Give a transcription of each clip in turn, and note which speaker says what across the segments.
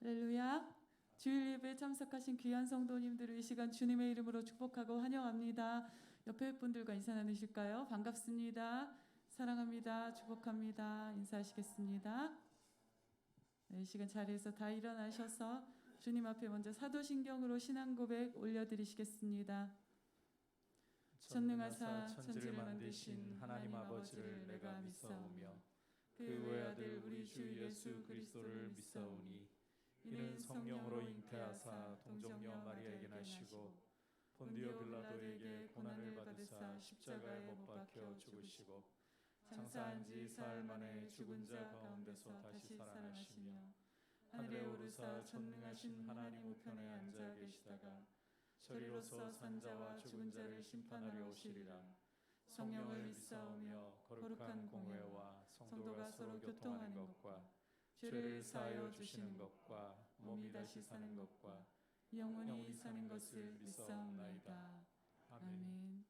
Speaker 1: 할렐루야. 주일 예배에 참석하신 귀한 성도님들을 이 시간 주님의 이름으로 축복하고 환영합니다. 옆에 분들과 인사 나누실까요? 반갑습니다. 사랑합니다. 축복합니다. 인사하시겠습니다. 네, 이 시간 자리에서 다 일어나셔서 주님 앞에 먼저 사도신경으로 신앙 고백 올려드리시겠습니다. 전능하사 천지를 만드신 하나님 아버지를 내가 믿사오며 그 외아들 우리 주 예수 그리스도를 믿사오니 이는 성령으로 잉태하사 동정녀 마리아에게 나시고 본디오 빌라도에게 고난을 받으사 십자가에 못 박혀 죽으시고 장사한 지 사흘 만에 죽은 자 가운데서 다시 살아나시며 하늘에 오르사 전능하신 하나님 우편에 앉아 계시다가 저리로서 산자와 죽은 자를 심판하려 오시리라. 성령을 믿사오며 거룩한 공회와 성도가 서로 교통하는 것과 죄를 사하여 주시는 것과 몸이 다시 사는 것과 영원히 사는 것을 믿사옵나이다. 아멘.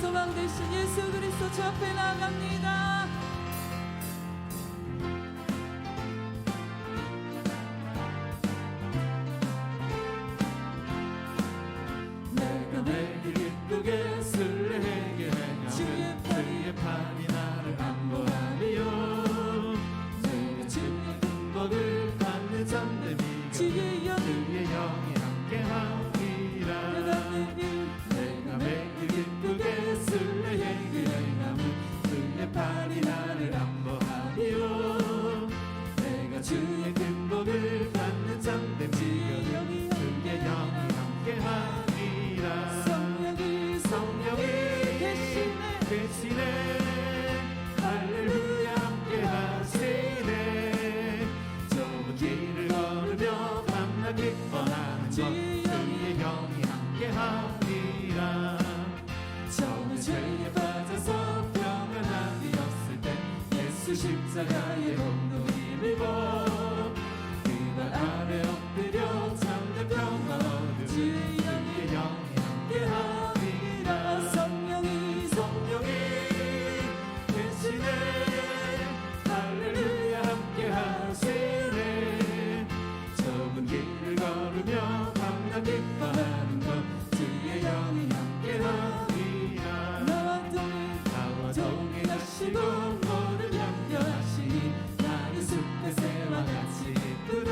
Speaker 1: 소망 되신 예수 그리스도 주 앞에 나아갑니다.
Speaker 2: 내가 매일 기쁘게 술래에게 행하면 그의 판이 나를 안보하리요. 내가 주의 군복을 받는 잠들미가 그의 영이 함께하리라. 내가 매일 기쁘게 술래에게 행하면 그의 팔이 나를 안보하리요. 내가 주의 군복을 받는 잠들미가 그의 영이 함께하리라. 성령이 계시네 할렐루야 함께하시네. 좁은 길을 걸으며 밤낮 기뻐하는 것 그의 영이 함께하리라. 처음에 죄에 빠져서 평안하리었을 때 예수 십자가의 홈도 힘입어 그 발 아래 엎드려 잠든 평화 얻으 주의 영이 함께하리라. 성령이 계시네. 할렐루야 함께하시네. 좁은 길을 걸으며 밤낮 기뻐하는 것 주의 영이 함께하리라. 나와 동행하시고 모든 연결하시니 나는 숲의 새와 같이 기쁘다.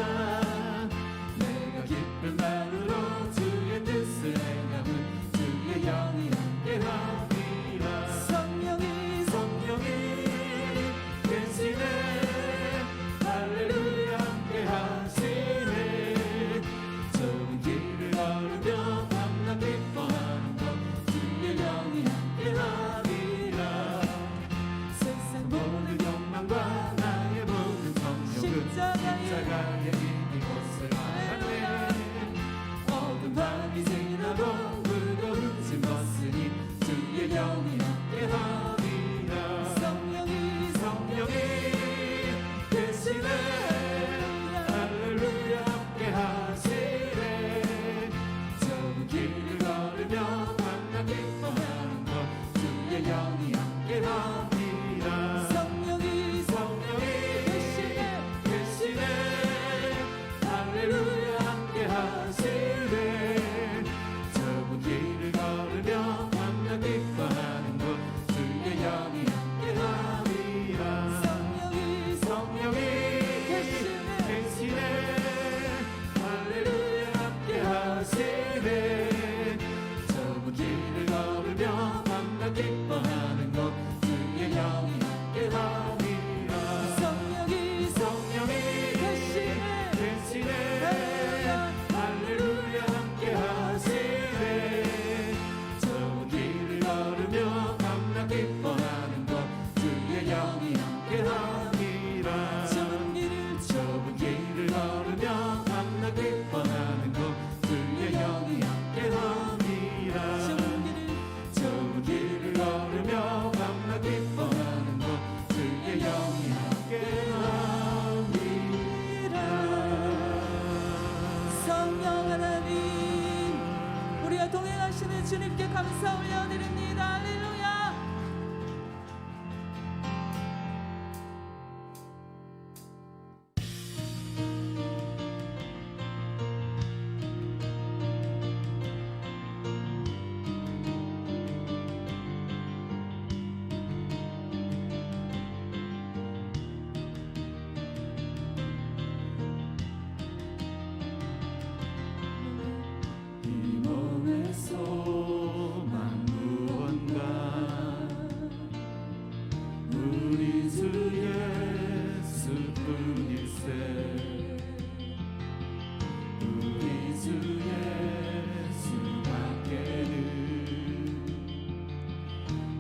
Speaker 2: 내가 기쁜 마음으로 주의 뜻을 행함은 주의 영이 함께하리라. 성령이 계시네. 할렐루야 함께하시네. 좁은 길을 걸으며 밤낮 기뻐하는 것 주의 영이 함께하리라. 세상 모든 욕망과 나의 모든 성욕은 십자가에 이미 곳을 알았네. 어두운 밤이 지나도 무거운 짐 벗으니 주의 영이 함께하리라. 성령이 계시네. 할렐루야 함께하시네. 좁은 길을 걸으며 밤낮 기뻐하는 것 주의 영이 함께하리라. 성령이 계시네. 할렐루야 함께하시네. 좁은 길을 걸으며 밤낮 기뻐하는 것 주의 영이 함께하리라. 성령이 계시네. 할렐루야 함께하시네. 좁은 길을 걸으며 밤낮 기뻐하는 것 주의 영이 함께하리라. 성령이 계시네. 할렐루야 함께하시네. 좁은 길을 걸으며 밤낮 기뻐하는 것 주의 영이 함께하리라. 좁은 길을 걸으며 밤낮 기뻐하는 것 주의 영이 함께하리라. 좁은 길을 걸으며 밤낮 기뻐하는 것 주의 영이 함께하리라.
Speaker 3: 성령 하나님, 우리가 동행하시는 주님께 감사 올려드립니다. 할렐루야.
Speaker 2: 이 몸의 소망 무언가 우리 주 예수뿐일세. 우리 주 예수밖에는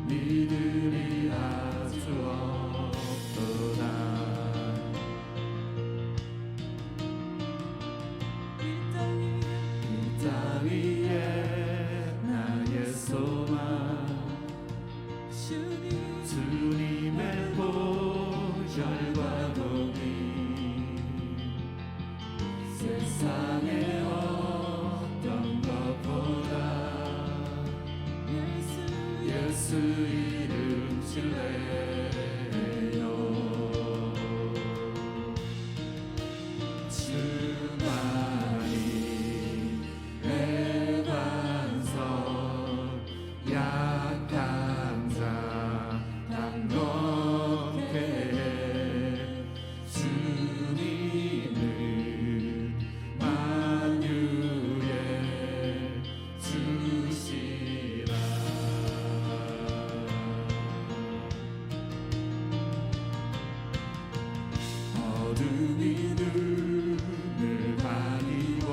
Speaker 2: 믿음이 아주 없도다. 이 땅 위에 나의 소망 주님의 보혈과 공의. 세상의 어떤 것보다 예수 이름 신뢰해요. 주만이 내 반석, 약한 자 담겁게 주님을 만유에 주시라. 어둠이 눈을 가리고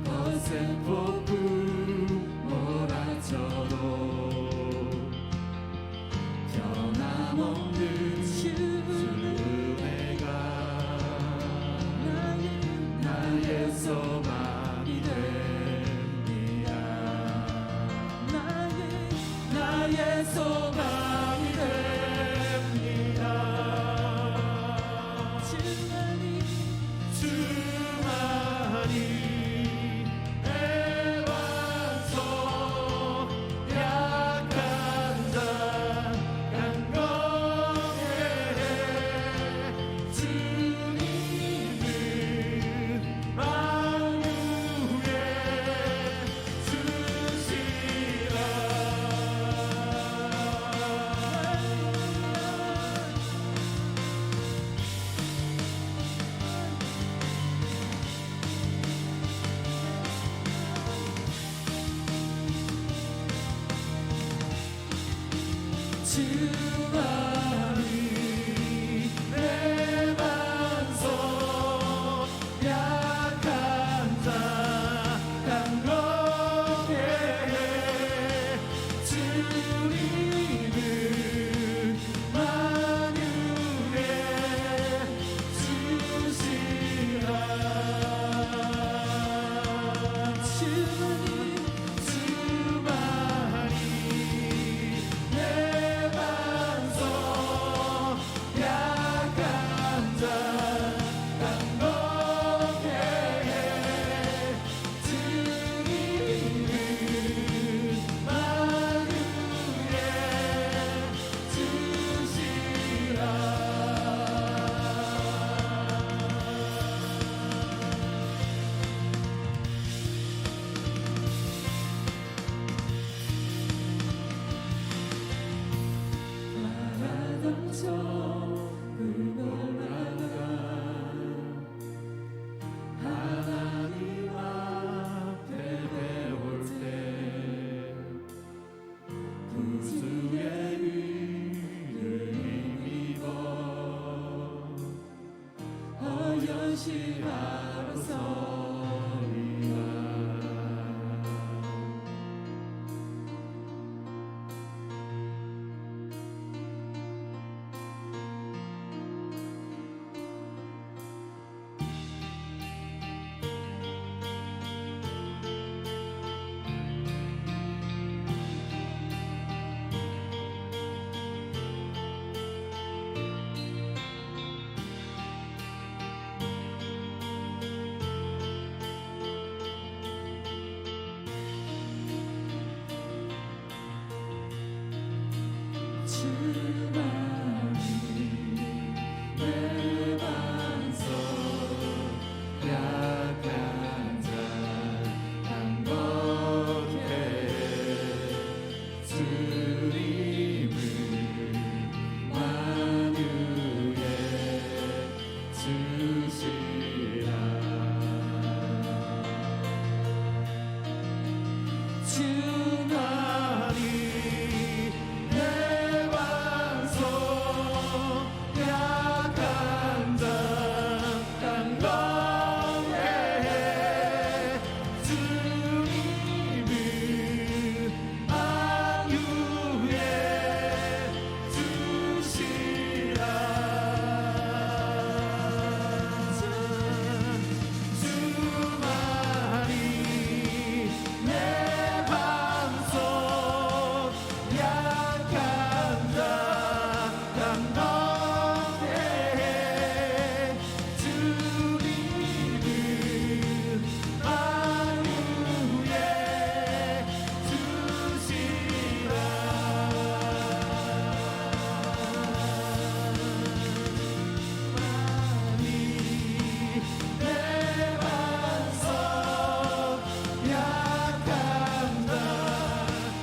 Speaker 2: 거센 폭풍 몰아쳐도 변함없는 주내가 나의 소망이 됩니다. 나의 소망이 됩니다. 주만이 끌고 나가 하나님 앞에 배울 때 구주의 의를 힘입어 여시하러 서리라. 내 반석 약한 자 강건해 주님을 만유에 주시라. 주나니 내 반석 약한 자 강건해 주님을 만유에 주시라. 주만이 내 반석 약한 자 강건해 주님을 만유에 주시라. 내 반석 약한 자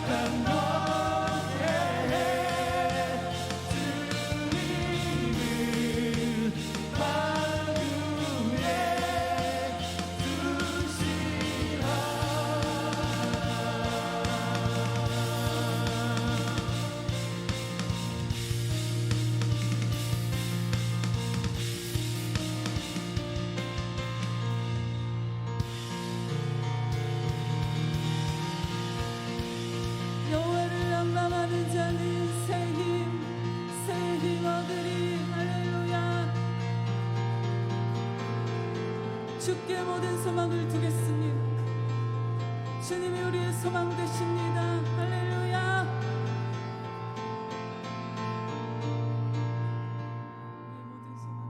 Speaker 2: 강건해 주님을 만유에 주시라.
Speaker 3: 여호와를 낭망하는 자는 새 힘 얻으리. 할렐루야. 주께 모든 소망을 두겠습니다. 주님이 우리의 소망 되십니다. 할렐루야. 우리의 모든 소망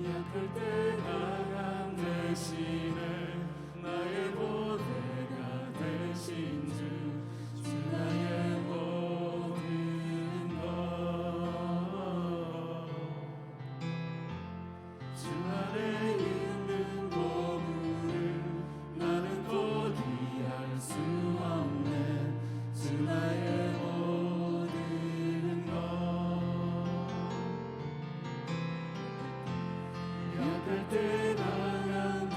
Speaker 2: 약할 때 강함 대신에 나의 보배가 되신 주 나의 모든 것 주 안에 있는 보물을 나는 포기할 수 없네. 주 나의 모든 것 약할 때 강함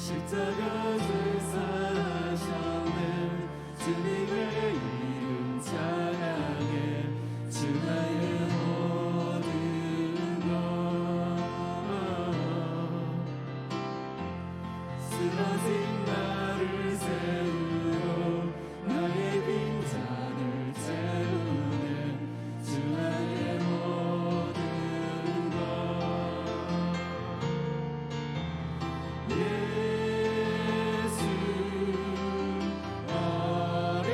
Speaker 2: 십자가 제사하셨네 주님의 이름 찬양해 주 나의 모든 것 쓰러진 나를 세우고 나의 빈잔을 채우네 주 나의 모든 것 예수 어린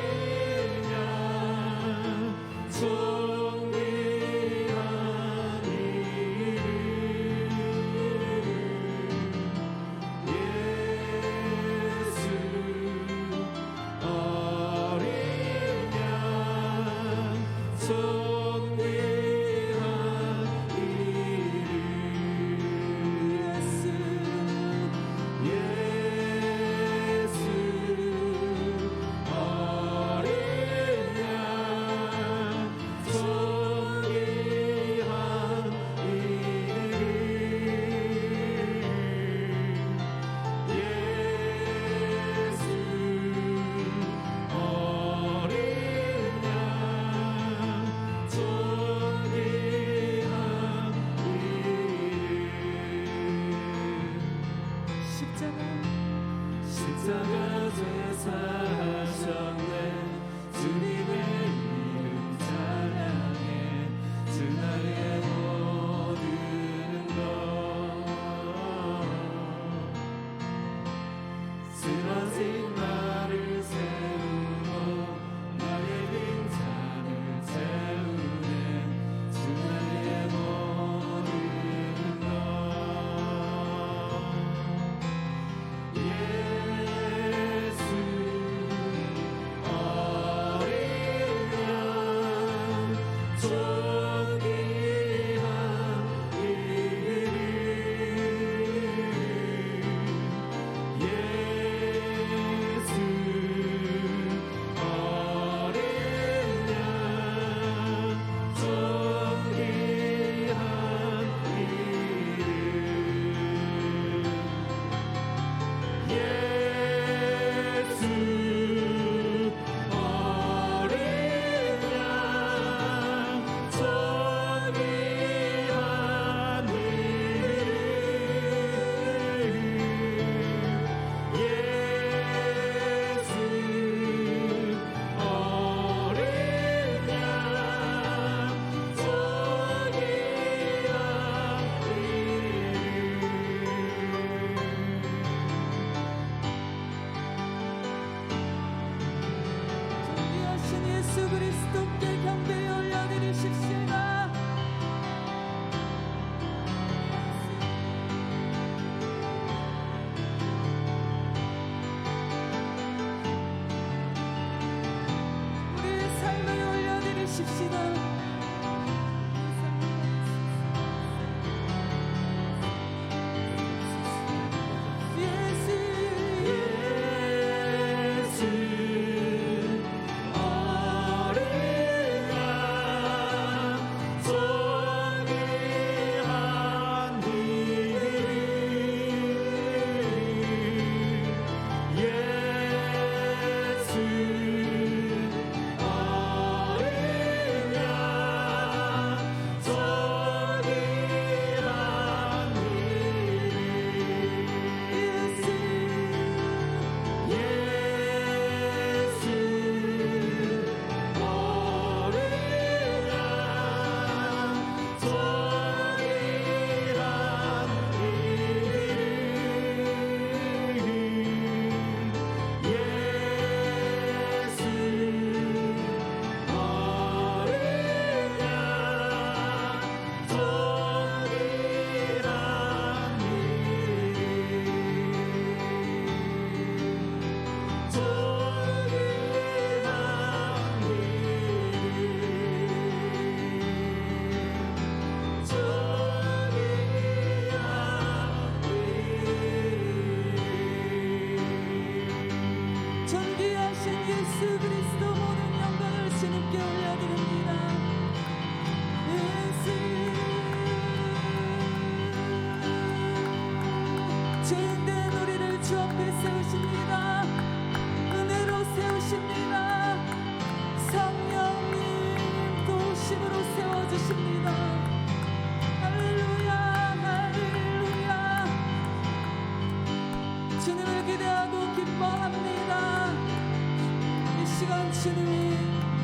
Speaker 3: 주님이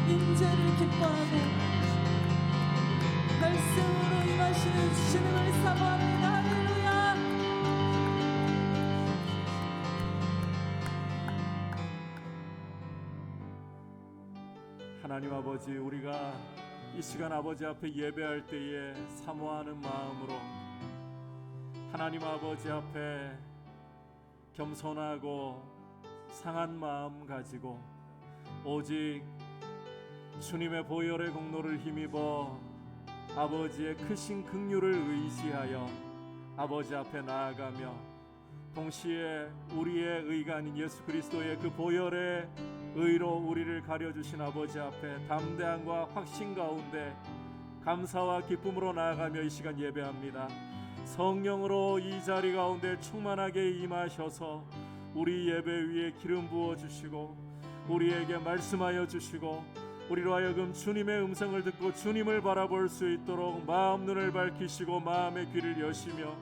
Speaker 3: 임재를 기뻐하고 말씀으로 임하시는 주님을 사모합니다. 할렐루야.
Speaker 1: 하나님 아버지, 우리가 이 시간 아버지 앞에 예배할 때에 사모하는 마음으로 하나님 아버지 앞에 겸손하고 상한 마음 가지고 오직 주님의 보혈의 공로를 힘입어 아버지의 크신 긍휼을 의지하여 아버지 앞에 나아가며 동시에 우리의 의가 아닌 예수 그리스도의 그 보혈의 의로 우리를 가려주신 아버지 앞에 담대함과 확신 가운데 감사와 기쁨으로 나아가며 이 시간 예배합니다. 성령으로 이 자리 가운데 충만하게 임하셔서 우리 예배 위에 기름 부어주시고 우리에게 말씀하여 주시고 우리로 하여금 주님의 음성을 듣고 주님을 바라볼 수 있도록 마음 눈을 밝히시고 마음의 귀를 여시며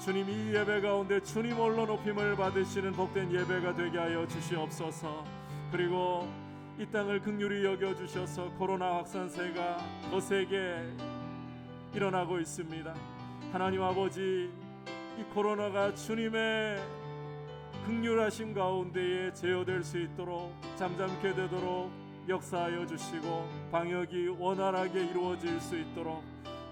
Speaker 1: 주님 이 예배 가운데 주님 홀로 높임을 받으시는 복된 예배가 되게 하여 주시옵소서. 그리고 이 땅을 긍휼히 여겨주셔서 코로나 확산세가 거세게 일어나고 있습니다. 하나님 아버지, 이 코로나가 주님의 긍휼하신 가운데에 제어될 수 있도록 잠잠케 되도록 역사하여 주시고 방역이 원활하게 이루어질 수 있도록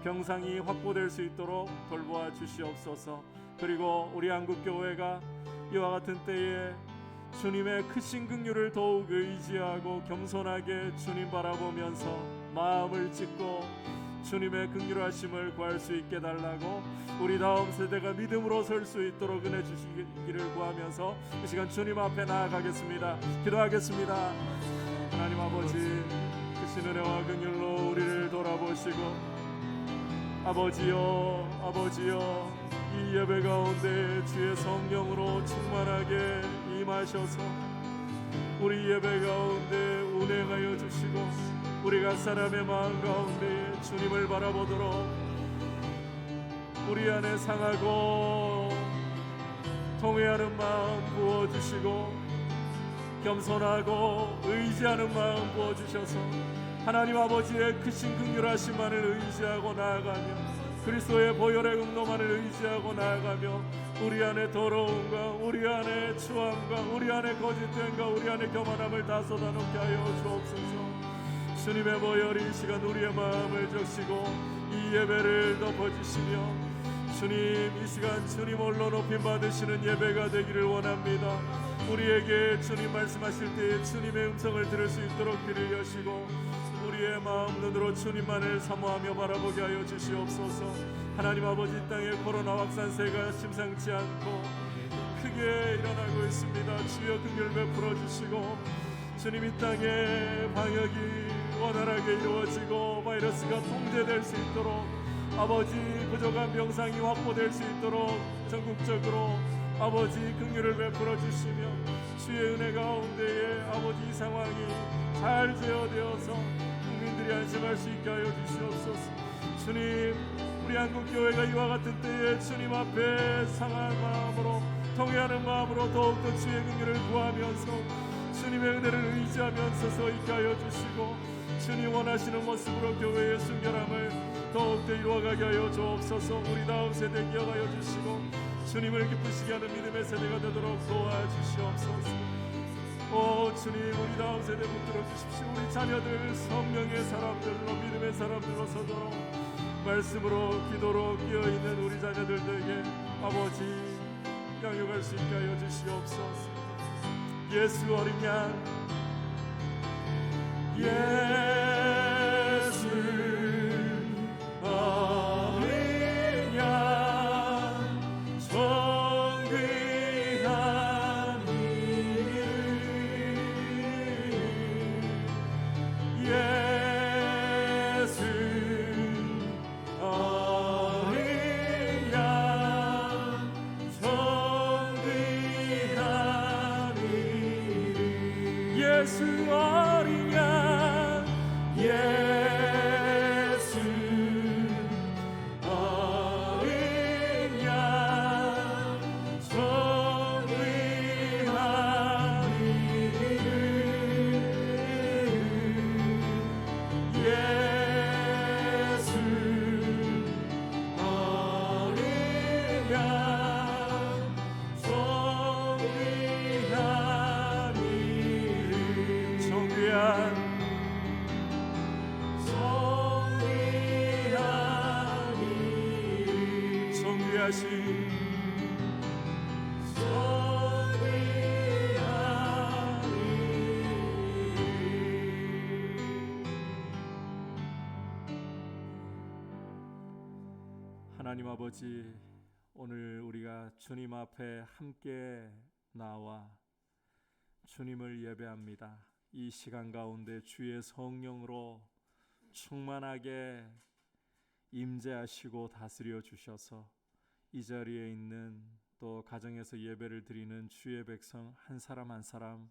Speaker 1: 병상이 확보될 수 있도록 돌보아 주시옵소서. 그리고 우리 한국교회가 이와 같은 때에 주님의 크신 긍휼을 더욱 의지하고 겸손하게 주님 바라보면서 마음을 찢고 주님의 긍휼하심을 구할 수 있게 달라고 우리 다음 세대가 믿음으로 설 수 있도록 은혜 주시기를 구하면서 이 시간 주님 앞에 나아가겠습니다. 기도하겠습니다. 하나님 아버지, 크신 은혜와 긍휼로 우리를 돌아보시고 아버지여 이 예배 가운데 주의 성령으로 충만하게 임하셔서 우리 예배 가운데 운행하여 주시고 우리 각 사람의 마음 가운데 주님을 바라보도록 우리 안에 상하고 통회하는 마음 부어주시고 겸손하고 의지하는 마음 부어주셔서 하나님 아버지의 크신 긍휼하심만을 의지하고 나아가며 그리스도의 보혈의 공로만을 의지하고 나아가며 우리 안에 더러움과 우리 안에 추함과 우리 안에 거짓됨과 우리 안에 교만함을 다 쏟아놓게 하여 주옵소서. 주님의 보혈이 이 시간 우리의 마음을 적시고 이 예배를 덮어주시며 주님 이 시간 주님 홀로 높임 받으시는 예배가 되기를 원합니다. 우리에게 주님 말씀하실 때에 주님의 음성을 들을 수 있도록 귀를 여시고 우리의 마음 눈으로 주님만을 사모하며 바라보게 하여 주시옵소서. 하나님 아버지, 땅의 코로나 확산세가 심상치 않고 크게 일어나고 있습니다. 주여 긍휼 베풀어 주시고 주님 이 땅에 방역이 원활하게 이루어지고 바이러스가 통제될 수 있도록 아버지 부족한 병상이 확보될 수 있도록 전국적으로 아버지 긍휼을 베풀어 주시며 주의 은혜 가운데에 아버지 이 상황이 잘 제어되어서 국민들이 안심할 수 있게 하여 주시옵소서. 주님 우리 한국교회가 이와 같은 때에 주님 앞에 상한 마음으로 통회하는 마음으로 더욱더 주의 긍휼을 구하면서 주님의 은혜를 의지하면서 서 있게 하여 주시고 주님 원하시는 모습으로 교회의 순결함을 더욱더 이루어가게 하여 주옵소서. 우리 다음 세대 기억하여 주시고 주님을 기쁘시게 하는 믿음의 세대가 되도록 도와주시옵소서. 오 주님 우리 다음 세대 붙들어 주십시오. 우리 자녀들 성령의 사람들로 믿음의 사람들로 서도록 말씀으로 기도로 끼어있는 우리 자녀들에게 아버지 양육할 수 있게 하여 주시옵소서. 예수 어린 양 예수 어린 양 존귀한 이름 예수 어린 양 존귀한 이름 예수 어린 양 하나님 아버지, 오늘 우리가 주님 앞에 함께 나와 주님을 예배합니다. 이 시간 가운데 주의 성령으로 충만하게 임재하시고 다스려 주셔서 이 자리에 있는 또 가정에서 예배를 드리는 주의 백성 한 사람 한 사람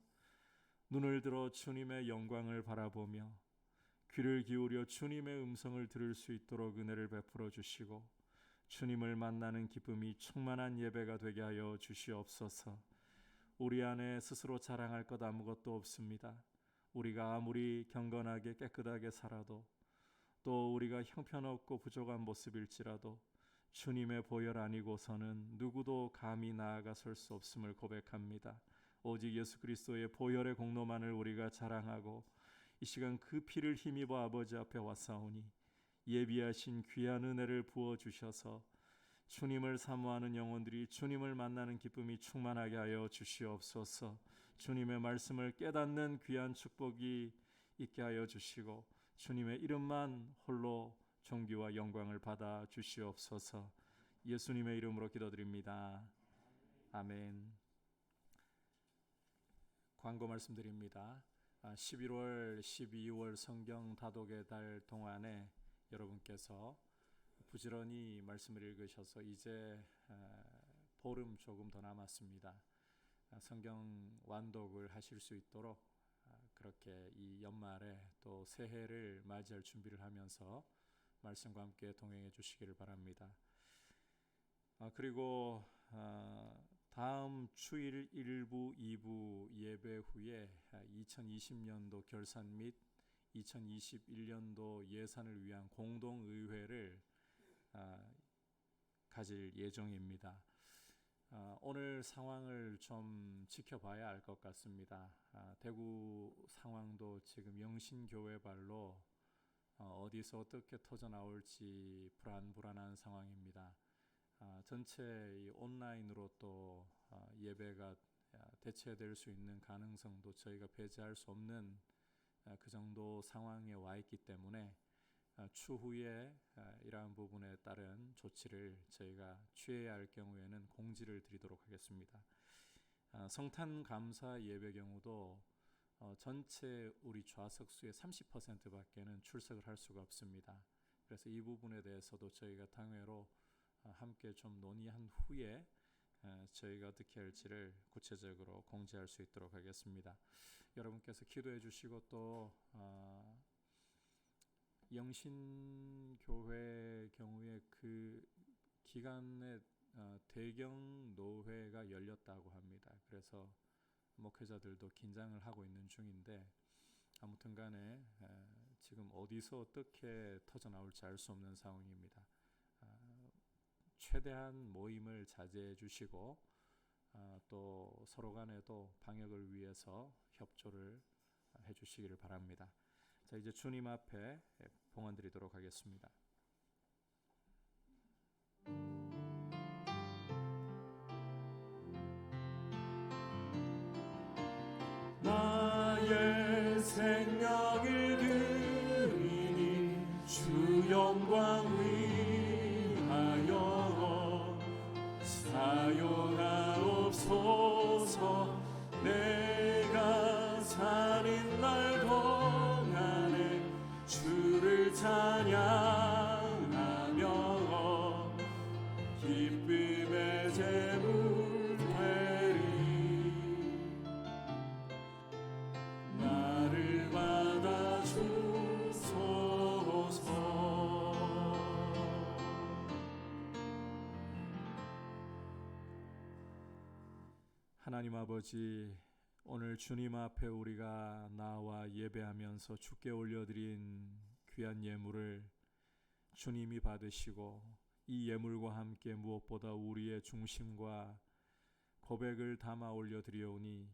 Speaker 1: 눈을 들어 주님의 영광을 바라보며 귀를 기울여 주님의 음성을 들을 수 있도록 은혜를 베풀어 주시고 주님을 만나는 기쁨이 충만한 예배가 되게 하여 주시옵소서. 우리 안에 스스로 자랑할 것 아무것도 없습니다. 우리가 아무리 경건하게 깨끗하게 살아도 또 우리가 형편없고 부족한 모습일지라도 주님의 보혈 아니고서는 누구도 감히 나아가 설 수 없음을 고백합니다. 오직 예수 그리스도의 보혈의 공로만을 우리가 자랑하고 이 시간 그 피를 힘입어 아버지 앞에 왔사오니 예비하신 귀한 은혜를 부어주셔서 주님을 사모하는 영혼들이 주님을 만나는 기쁨이 충만하게 하여 주시옵소서. 주님의 말씀을 깨닫는 귀한 축복이 있게 하여 주시고 주님의 이름만 홀로 존귀와 영광을 받아 주시옵소서. 예수님의 이름으로 기도드립니다. 아멘. 광고 말씀드립니다. 11월, 12월 성경 다독의 달 동안에 여러분께서 부지런히 말씀을 읽으셔서 이제 보름 조금 더 남았습니다. 성경 완독을 하실 수 있도록 그렇게 이 연말에 또 새해를 맞이할 준비를 하면서 말씀과 함께 동행해 주시기를 바랍니다. 그리고 다음 주일 1부, 2부 예배 후에 2020년도 결산 및 2021년도 예산을 위한 공동의회를 가질 예정입니다. 오늘 상황을 좀 지켜봐야 알 것 같습니다. 대구 상황도 지금 영신교회발로 어디서 어떻게 터져 나올지 불안한 상황입니다. 전체 온라인으로 또 예배가 대체될 수 있는 가능성도 저희가 배제할 수 없는 그 정도 상황에 와 있기 때문에 추후에 이러한 부분에 따른 조치를 저희가 취해야 할 경우에는 공지를 드리도록 하겠습니다. 성탄 감사 예배 경우도 전체 우리 좌석수의 30%밖에는 출석을 할 수가 없습니다. 그래서 이 부분에 대해서도 저희가 당회로 함께 좀 논의한 후에 저희가 어떻게 할지를 구체적으로 공지할 수 있도록 하겠습니다. 여러분께서 기도해 주시고 또 영신교회 경우에 그 기간에 대경 노회가 열렸다고 합니다. 그래서 목회자들도 긴장을 하고 있는 중인데 아무튼 간에 지금 어디서 어떻게 터져 나올지 알 수 없는 상황입니다. 최대한 모임을 자제해 주시고 또 서로 간에도 방역을 위해서 협조를 해 주시기를 바랍니다. 자, 이제 주님 앞에 봉헌 드리도록 하겠습니다.
Speaker 2: 나의 생명을 드리니 주 영광 위하여 사용하옵소서. 내가 사는 날 동안에 주를 찬양하며 기쁨의 제물 되리. 나를 받아 주소서.
Speaker 1: 하나님 아버지, 오늘 주님 앞에 우리가 나와 예배하면서 주께 올려드린 귀한 예물을 주님이 받으시고 이 예물과 함께 무엇보다 우리의 중심과 고백을 담아 올려드리오니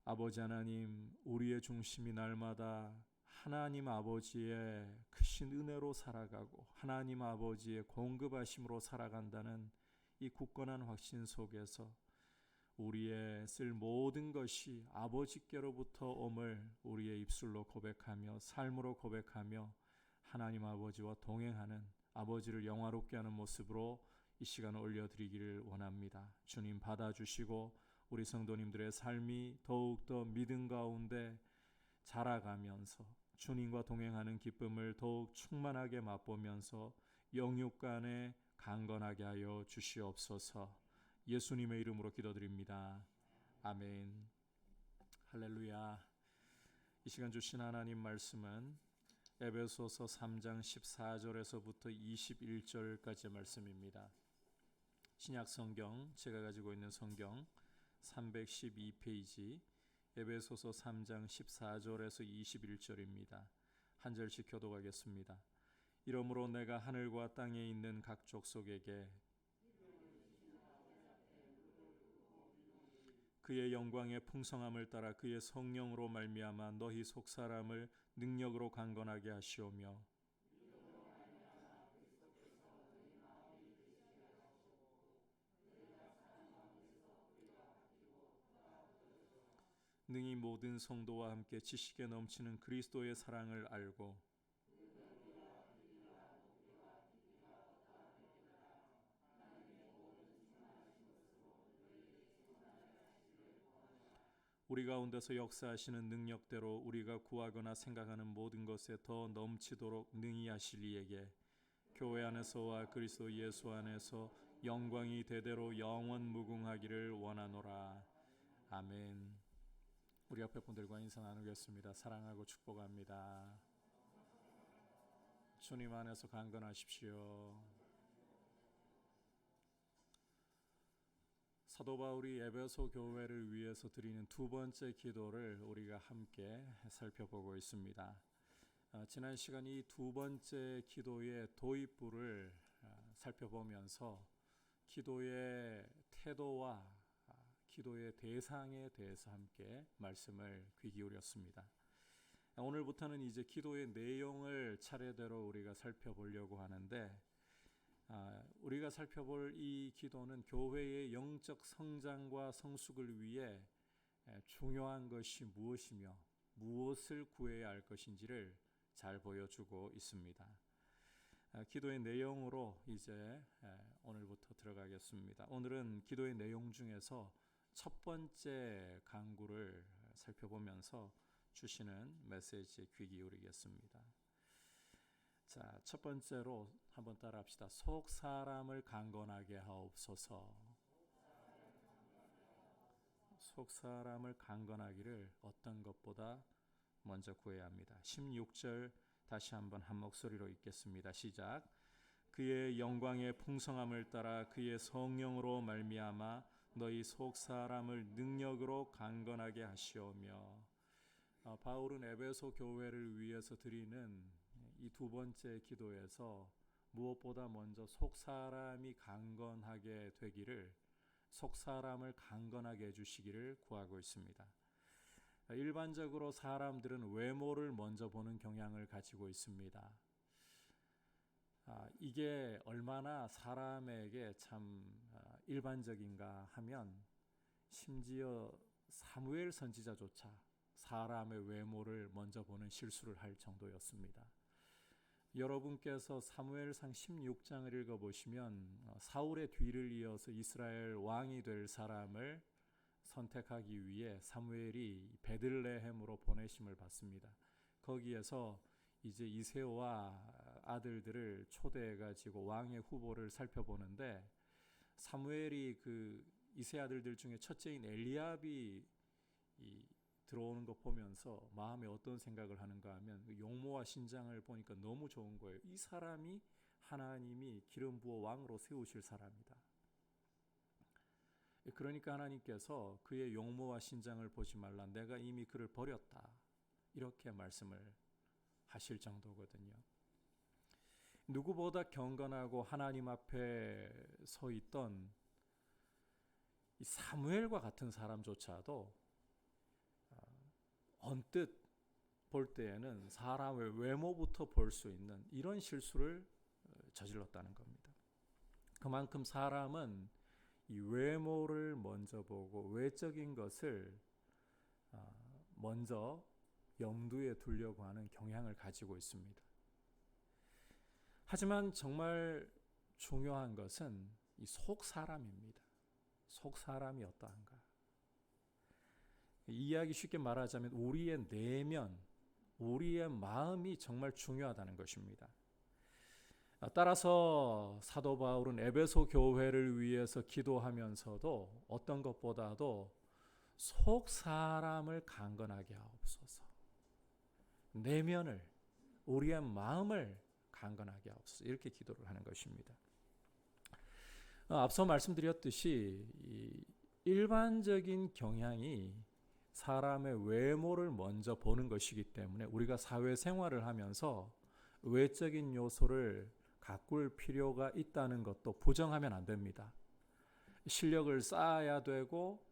Speaker 1: 아버지 하나님, 우리의 중심이 날마다 하나님 아버지의 크신 은혜로 살아가고 하나님 아버지의 공급하심으로 살아간다는 이 굳건한 확신 속에서 우리의 쓸 모든 것이 아버지께로부터 옴을 우리의 입술로 고백하며 삶으로 고백하며 하나님 아버지와 동행하는 아버지를 영화롭게 하는 모습으로 이 시간을 올려드리기를 원합니다. 주님 받아주시고 우리 성도님들의 삶이 더욱더 믿음 가운데 자라가면서 주님과 동행하는 기쁨을 더욱 충만하게 맛보면서 영육 간에 강건하게 하여 주시옵소서. 예수님의 이름으로 기도드립니다. 아멘. 할렐루야. 이 시간 주신 하나님 말씀은 에베소서 3장 14절에서부터 21절까지의 말씀입니다. 신약 성경, 제가 가지고 있는 성경 312페이지 에베소서 3장 14절에서 21절입니다. 한 절씩 교독하겠습니다. 이러므로 내가 하늘과 땅에 있는 각 족속에게 그의 영광의 풍성함을 따라 그의 성령으로 말미암아 너희 속사람을 능력으로 강건하게 하시오며 능히 모든 성도와 함께 지식에 넘치는 그리스도의 사랑을 알고 우리 가운데서 역사하시는 능력대로 우리가 구하거나 생각하는 모든 것에 더 넘치도록 능히 하실 이에게 교회 안에서와 그리스도 예수 안에서 영광이 대대로 영원 무궁하기를 원하노라. 아멘. 우리 옆에 분들과 인사 나누겠습니다. 사랑하고 축복합니다. 주님 안에서 강건하십시오. 사도 바울이 에베소 교회를 위해서 드리는 두 번째 기도를 우리가 함께 살펴보고 있습니다. 지난 시간 이 두 번째 기도의 도입부를 살펴보면서 기도의 태도와 기도의 대상에 대해서 함께 말씀을 귀 기울였습니다. 오늘부터는 이제 기도의 내용을 차례대로 우리가 살펴보려고 하는데 우리가 살펴볼 이 기도는 교회의 영적 성장과 성숙을 위해 중요한 것이 무엇이며 무엇을 구해야 할 것인지를 잘 보여주고 있습니다. 기도의 내용으로 이제 오늘부터 들어가겠습니다. 오늘은 기도의 내용 중에서 첫 번째 강구를 살펴보면서 주시는 메시지에 귀 기울이겠습니다. 자, 첫 번째로 한번 따라합시다. 속 사람을 강건하게 하옵소서. 속 사람을 강건하기를 어떤 것보다 먼저 구해야 합니다. 16절 다시 한번 한 목소리로 읽겠습니다. 시작. 그의 영광의 풍성함을 따라 그의 성령으로 말미암아 너희 속 사람을 능력으로 강건하게 하시오며. 바울은 에베소 교회를 위해서 드리는 이 두 번째 기도에서 무엇보다 먼저 속 사람이 강건하게 되기를, 속 사람을 강건하게 해주시기를 구하고 있습니다. 일반적으로 사람들은 외모를 먼저 보는 경향을 가지고 있습니다. 이게 얼마나 사람에게 참 일반적인가 하면 심지어 사무엘 선지자조차 사람의 외모를 먼저 보는 실수를 할 정도였습니다. 여러분께서 사무엘상 16장을 읽어보시면 사울의 뒤를 이어서 이스라엘 왕이 될 사람을 선택하기 위해 사무엘이 베들레헴으로 보내심을 받습니다. 거기에서 이제 이새와 아들들을 초대해 가지고 왕의 후보를 살펴보는데 사무엘이 그 이새 아들들 중에 첫째인 엘리압이 들어오는 거 보면서 마음에 어떤 생각을 하는가 하면 용모와 신장을 보니까 너무 좋은 거예요. 이 사람이 하나님이 기름 부어 왕으로 세우실 사람이다. 그러니까 하나님께서 그의 용모와 신장을 보지 말라, 내가 이미 그를 버렸다, 이렇게 말씀을 하실 정도거든요. 누구보다 경건하고 하나님 앞에 서 있던 이 사무엘과 같은 사람조차도 언뜻 볼 때에는 사람의 외모부터 볼 수 있는 이런 실수를 저질렀다는 겁니다. 그만큼 사람은 이 외모를 먼저 보고 외적인 것을 먼저 염두에 두려고 하는 경향을 가지고 있습니다. 하지만 정말 중요한 것은 이 속 사람입니다. 속 사람이 어떠한가? 이 이야기 쉽게 말하자면 우리의 내면, 우리의 마음이 정말 중요하다는 것입니다. 따라서 사도 바울은 에베소 교회를 위해서 기도하면서도 어떤 것보다도 속 사람을 강건하게 하옵소서. 내면을, 우리의 마음을 강건하게 하옵소서. 이렇게 기도를 하는 것입니다. 앞서 말씀드렸듯이 이 일반적인 경향이 사람의 외모를 먼저 보는 것이기 때문에 우리가 사회생활을 하면서 외적인 요소를 가꿀 필요가 있다는 것도 부정하면 안 됩니다. 실력을 쌓아야 되고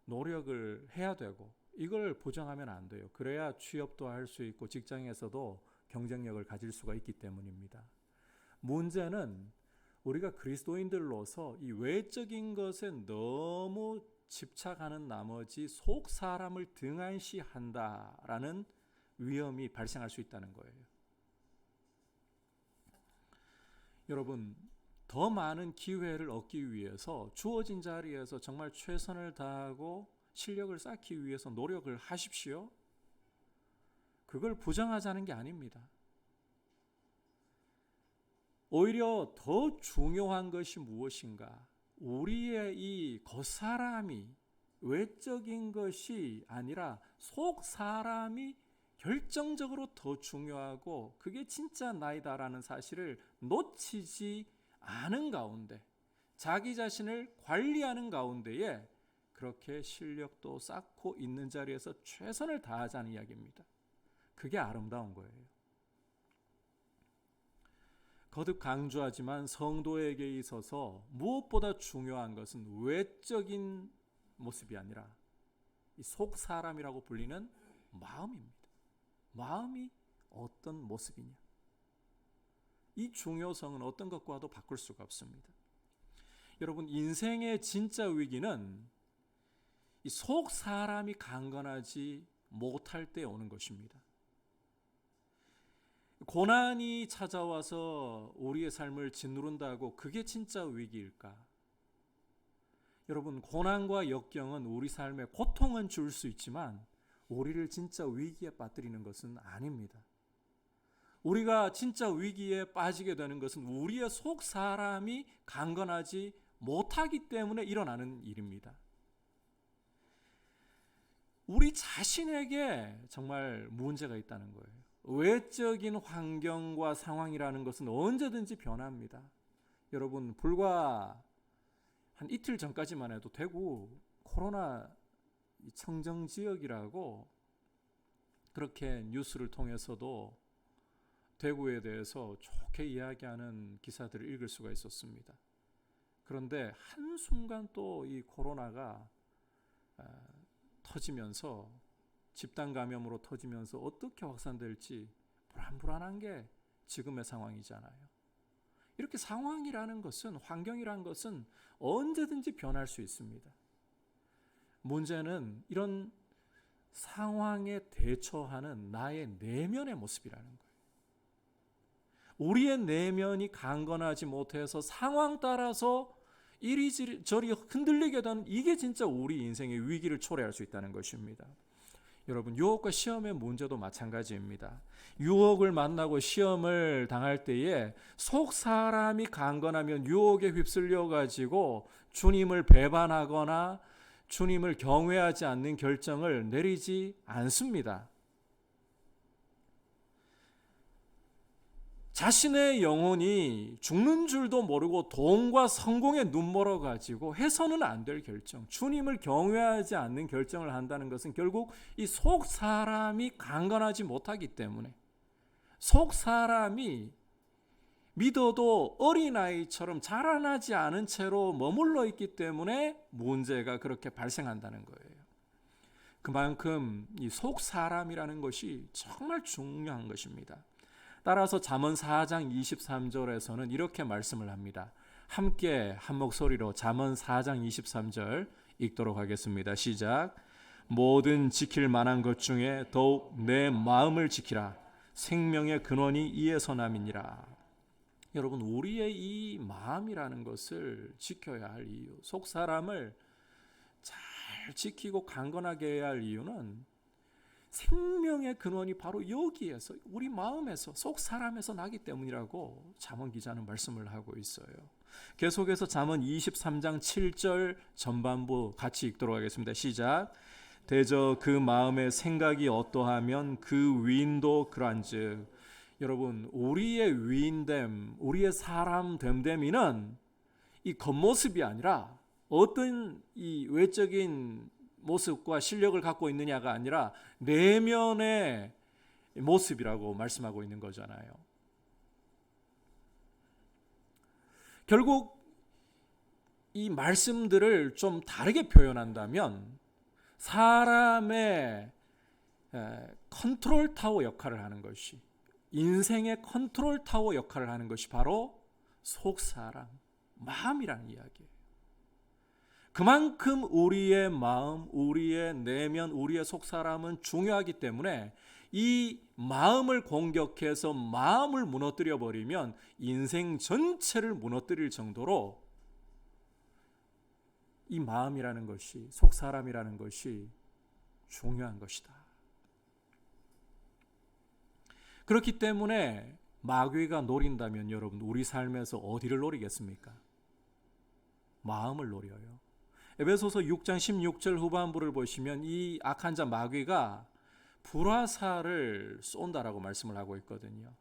Speaker 1: 노력을 해야 되고 이걸 부정하면 안 돼요. 그래야 취업도 할 수 있고 직장에서도 경쟁력을 가질 수가 있기 때문입니다. 문제는 우리가 그리스도인들로서 이 외적인 것에 너무 집착하는 나머지 속 사람을 등한시한다라는 위험이 발생할 수 있다는 거예요. 여러분, 더 많은 기회를 얻기 위해서 주어진 자리에서 정말 최선을 다하고 실력을 쌓기 위해서 노력을 하십시오. 그걸 부정하자는 게 아닙니다. 오히려 더 중요한 것이 무엇인가? 우리의 이 겉사람이 외적인 것이 아니라 속 사람이 결정적으로 더 중요하고 그게 진짜 나이다라는 사실을 놓치지 않은 가운데 자기 자신을 관리하는 가운데에 그렇게 실력도 쌓고 있는 자리에서 최선을 다하자는 이야기입니다. 그게 아름다운 거예요. 거듭 강조하지만 성도에게 있어서 무엇보다 중요한 것은 외적인 모습이 아니라 이 속 사람이라고 불리는 마음입니다. 마음이 어떤 모습이냐. 이 중요성은 어떤 것과도 바꿀 수가 없습니다. 여러분, 인생의 진짜 위기는 이 속 사람이 강건하지 못할 때 오는 것입니다. 고난이 찾아와서 우리의 삶을 짓누른다고 그게 진짜 위기일까? 여러분, 고난과 역경은 우리 삶에 고통은 줄 수 있지만 우리를 진짜 위기에 빠뜨리는 것은 아닙니다. 우리가 진짜 위기에 빠지게 되는 것은 우리의 속 사람이 강건하지 못하기 때문에 일어나는 일입니다. 우리 자신에게 정말 문제가 있다는 거예요. 외적인 환경과 상황이라는 것은 언제든지 변합니다. 여러분, 불과 한 이틀 전까지만 해도 대구 코로나 청정지역이라고 그렇게 뉴스를 통해서도 대구에 대해서 좋게 이야기하는 기사들을 읽을 수가 있었습니다. 그런데 한순간 또 이 코로나가 터지면서 집단 감염으로 터지면서 어떻게 확산될지 불안한 게 지금의 상황이잖아요. 이렇게 상황이라는 것은, 환경이라는 것은 언제든지 변할 수 있습니다. 문제는 이런 상황에 대처하는 나의 내면의 모습이라는 거예요. 우리의 내면이 강건하지 못해서 상황 따라서 이리저리 흔들리게 되는 이게 진짜 우리 인생의 위기를 초래할 수 있다는 것입니다. 여러분, 유혹과 시험의 문제도 마찬가지입니다. 유혹을 만나고 시험을 당할 때에 속 사람이 강건하면 유혹에 휩쓸려 가지고 주님을 배반하거나 주님을 경외하지 않는 결정을 내리지 않습니다. 자신의 영혼이 죽는 줄도 모르고 돈과 성공에 눈멀어 가지고 해서는 안 될 결정, 주님을 경외하지 않는 결정을 한다는 것은 결국 이 속 사람이 강건하지 못하기 때문에, 속 사람이 믿어도 어린아이처럼 자라나지 않은 채로 머물러 있기 때문에 문제가 그렇게 발생한다는 거예요.
Speaker 4: 그만큼 이 속 사람이라는 것이 정말 중요한 것입니다. 따라서 잠언 4장 23절에서는 이렇게 말씀을 합니다. 함께 한 목소리로 잠언 4장 23절 읽도록 하겠습니다. 시작. 모든 지킬 만한 것 중에 더욱 내 마음을 지키라. 생명의 근원이 이에서 남이니라. 여러분, 우리의 이 마음이라는 것을 지켜야 할 이유, 속 사람을 잘 지키고 강건하게 해야 할 이유는 생명의 근원이 바로 여기에서, 우리 마음에서, 속 사람에서 나기 때문이라고 잠언 기자는 말씀을 하고 있어요. 계속해서 잠언 23장 7절 전반부 같이 읽도록 하겠습니다. 시작. 대저 그 마음의 생각이 어떠하면 그 위인도 그러한즉. 여러분, 우리의 위인됨, 우리의 사람 됨됨이는 이 겉모습이 아니라 어떤 이 외적인 모습과 실력을 갖고 있느냐가 아니라 내면의 모습이라고 말씀하고 있는 거잖아요. 결국 이 말씀들을 좀 다르게 표현한다면 사람의 컨트롤 타워 역할을 하는 것이, 인생의 컨트롤 타워 역할을 하는 것이 바로 속 사람, 마음이라는 이야기예요. 그만큼 우리의 마음, 우리의 내면, 우리의 속 사람은 중요하기 때문에 이 마음을 공격해서 마음을 무너뜨려 버리면 인생 전체를 무너뜨릴 정도로 이 마음이라는 것이, 속 사람이라는 것이 중요한 것이다. 그렇기 때문에 마귀가 노린다면 여러분, 우리 삶에서 어디를 노리겠습니까? 마음을 노려요. 에베소서 6장 16절 후반부를 보시면 이 악한 자 마귀가 불화살을 쏜다라고 말씀을 하고 있거든요.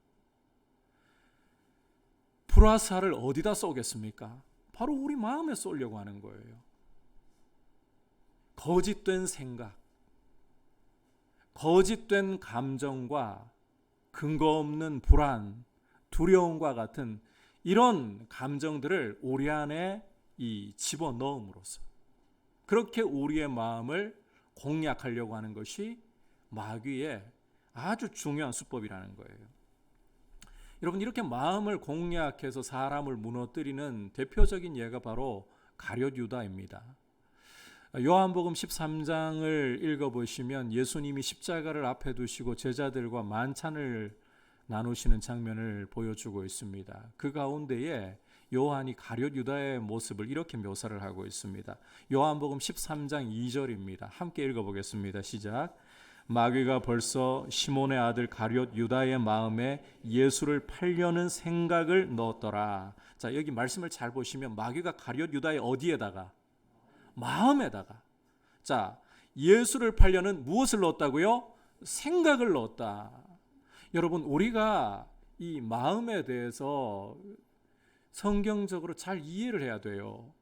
Speaker 4: 불화살을 어디다 쏘겠습니까? 바로 우리 마음에 쏘려고 하는 거예요. 거짓된 생각, 거짓된 감정과 근거 없는 불안, 두려움과 같은 이런 감정들을 우리 안에 집어넣음으로써 그렇게 우리의 마음을 공략하려고 하는 것이 마귀의 아주 중요한 수법이라는 거예요. 여러분, 이렇게 마음을 공략해서 사람을 무너뜨리는 대표적인 예가 바로 가룟 유다입니다. 요한복음 13장을 읽어보시면 예수님이 십자가를 앞에 두시고 제자들과 만찬을 나누시는 장면을 보여주고 있습니다. 그 가운데에 요한이 가룟 유다의 모습을 이렇게 묘사를 하고 있습니다. 요한복음 13장 2절입니다. 함께 읽어보겠습니다. 시작. 마귀가 벌써 시몬의 아들 가룟 유다의 마음에 예수를 팔려는 생각을 넣었더라. 자, 여기 말씀을 잘 보시면 마귀가 가룟 유다의 어디에다가? 마음에다가. 자, 예수를 팔려는 무엇을 넣었다고요? 생각을 넣었다. 여러분, 우리가 이 마음에 대해서 성경적으로 잘 이해를 해야 돼요.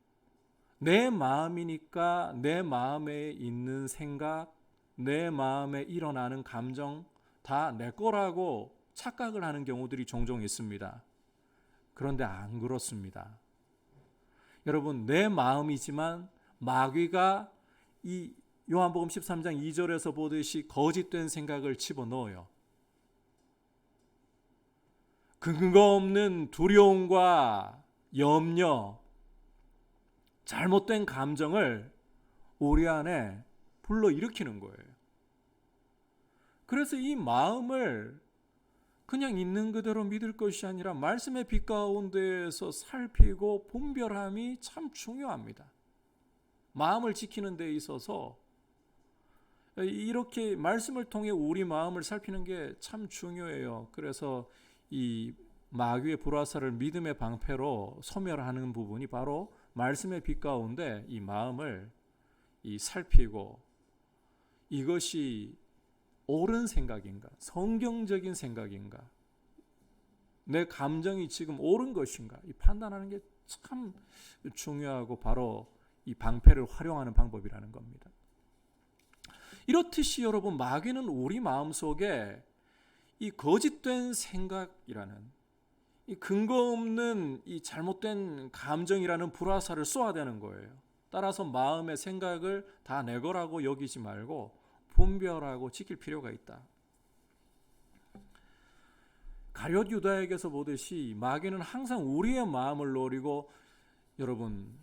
Speaker 4: 내 마음이니까 내 마음에 있는 생각, 내 마음에 일어나는 감정 다 내 거라고 착각을 하는 경우들이 종종 있습니다. 그런데 안 그렇습니다. 여러분, 내 마음이지만 마귀가 이 요한복음 13장 2절에서 보듯이 거짓된 생각을 집어넣어요. 근거 없는 두려움과 염려, 잘못된 감정을 우리 안에 불러일으키는 거예요. 그래서 이 마음을 그냥 있는 그대로 믿을 것이 아니라 말씀의 빛 가운데에서 살피고 분별함이 참 중요합니다. 마음을 지키는 데 있어서 이렇게 말씀을 통해 우리 마음을 살피는 게 참 중요해요. 그래서 이 마귀의 불화살을 믿음의 방패로 소멸하는 부분이 바로 말씀의 빛 가운데 이 마음을 살피고 이것이 옳은 생각인가, 성경적인 생각인가, 내 감정이 지금 옳은 것인가, 이 판단하는 게 참 중요하고 바로 이 방패를 활용하는 방법이라는 겁니다. 이렇듯이 여러분, 마귀는 우리 마음속에 이 거짓된 생각이라는 이 근거 없는 이 잘못된 감정이라는 불화살을 쏘아대는 거예요. 따라서 마음의 생각을 다 내 거라고 여기지 말고 분별하고 지킬 필요가 있다. 가룟 유다에게서 보듯이 마귀는 항상 우리의 마음을 노리고, 여러분,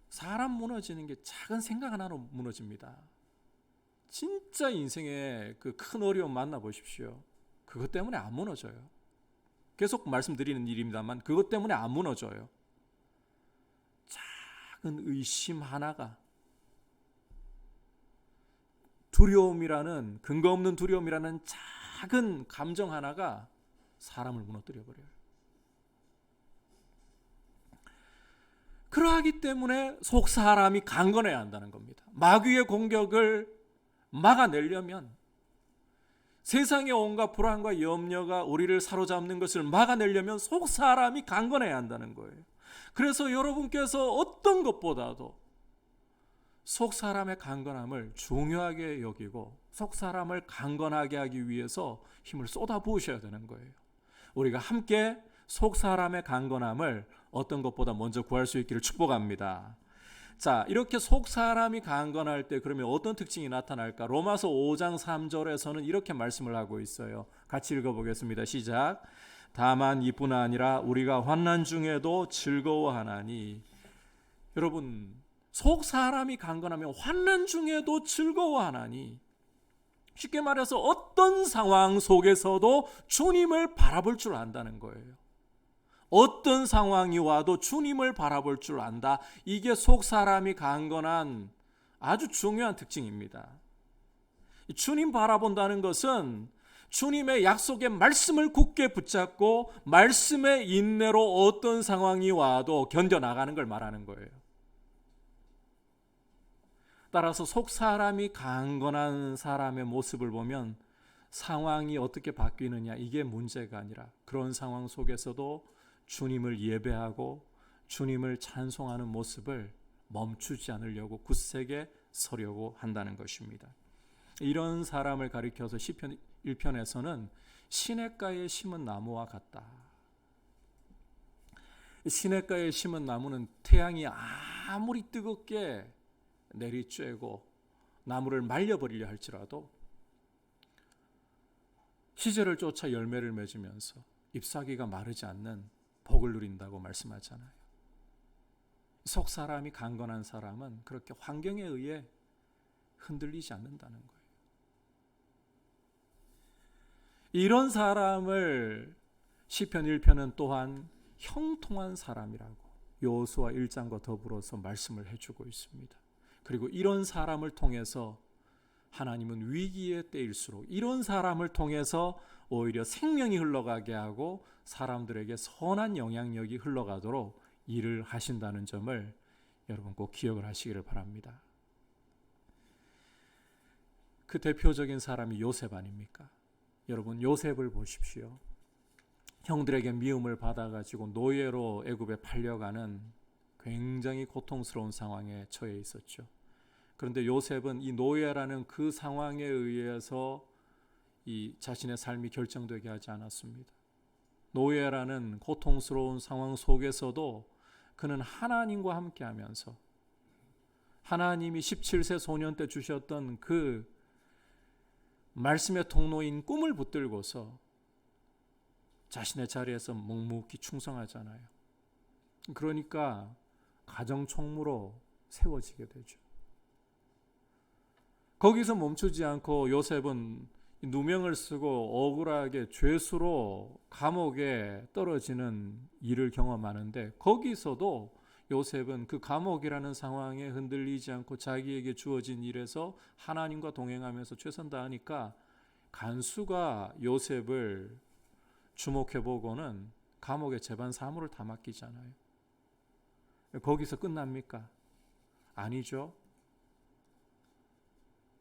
Speaker 4: 사람 무너지는 게 작은 생각 하나로 무너집니다. 진짜 인생에 그 큰 어려움 만나보십시오. 그것 때문에 안 무너져요. 계속 말씀드리는 일입니다만 그것 때문에 안 무너져요. 작은 의심 하나가, 두려움이라는, 근거 없는 두려움이라는 작은 감정 하나가 사람을 무너뜨려 버려요. 그러하기 때문에 속 사람이 강건해야 한다는 겁니다. 마귀의 공격을 막아내려면, 세상의 온갖 불안과 염려가 우리를 사로잡는 것을 막아내려면 속 사람이 강건해야 한다는 거예요. 그래서 여러분께서 어떤 것보다도 속 사람의 강건함을 중요하게 여기고 속 사람을 강건하게 하기 위해서 힘을 쏟아 부으셔야 되는 거예요. 우리가 함께 속 사람의 강건함을 어떤 것보다 먼저 구할 수 있기를 축복합니다. 자, 이렇게 속 사람이 강건할 때 그러면 어떤 특징이 나타날까? 로마서 5장 3절에서는 이렇게 말씀을 하고 있어요. 같이 읽어보겠습니다. 시작. 다만 이뿐 아니라 우리가 환난 중에도 즐거워하나니. 여러분, 속 사람이 강건하면 환난 중에도 즐거워하나니. 쉽게 말해서 어떤 상황 속에서도 주님을 바라볼 줄 안다는 거예요. 어떤 상황이 와도 주님을 바라볼 줄 안다. 이게 속 사람이 강건한 아주 중요한 특징입니다. 주님 바라본다는 것은 주님의 약속의 말씀을 굳게 붙잡고 말씀의 인내로 어떤 상황이 와도 견뎌나가는 걸 말하는 거예요. 따라서 속 사람이 강건한 사람의 모습을 보면 상황이 어떻게 바뀌느냐, 이게 문제가 아니라 그런 상황 속에서도 주님을 예배하고 주님을 찬송하는 모습을 멈추지 않으려고 굳세게 서려고 한다는 것입니다. 이런 사람을 가리켜서 시편 1편에서는 시냇가에 심은 나무와 같다. 시냇가에 심은 나무는 태양이 아무리 뜨겁게 내리쬐고 나무를 말려버리려 할지라도 시절을 쫓아 열매를 맺으면서 잎사귀가 마르지 않는 복을 누린다고 말씀하잖아요. 속 사람이 강건한 사람은 그렇게 환경에 의해 흔들리지 않는다는 거예요. 이런 사람을 시편 1편은 또한 형통한 사람이라고 여호수아 1장과 더불어서 말씀을 해주고 있습니다. 그리고 이런 사람을 통해서 하나님은 위기의 때일수록 이런 사람을 통해서 오히려 생명이 흘러가게 하고 사람들에게 선한 영향력이 흘러가도록 일을 하신다는 점을 여러분 꼭 기억을 하시기를 바랍니다. 그 대표적인 사람이 요셉 아닙니까? 여러분, 요셉을 보십시오. 형들에게 미움을 받아가지고 노예로 애굽에 팔려가는 굉장히 고통스러운 상황에 처해 있었죠. 그런데 요셉은 이 노예라는 그 상황에 의해서 이 자신의 삶이 결정되게 하지 않았습니다. 노예라는 고통스러운 상황 속에서도 그는 하나님과 함께하면서 하나님이 17세 소년 때 주셨던 그 말씀의 통로인 꿈을 붙들고서 자신의 자리에서 묵묵히 충성하잖아요. 그러니까 가정총무로 세워지게 되죠. 거기서 멈추지 않고 요셉은 누명을 쓰고 억울하게 죄수로 감옥에 떨어지는 일을 경험하는데, 거기서도 요셉은 그 감옥이라는 상황에 흔들리지 않고 자기에게 주어진 일에서 하나님과 동행하면서 최선 다하니까 간수가 요셉을 주목해보고는 감옥의 재반 사무를 다 맡기잖아요. 거기서 끝납니까? 아니죠.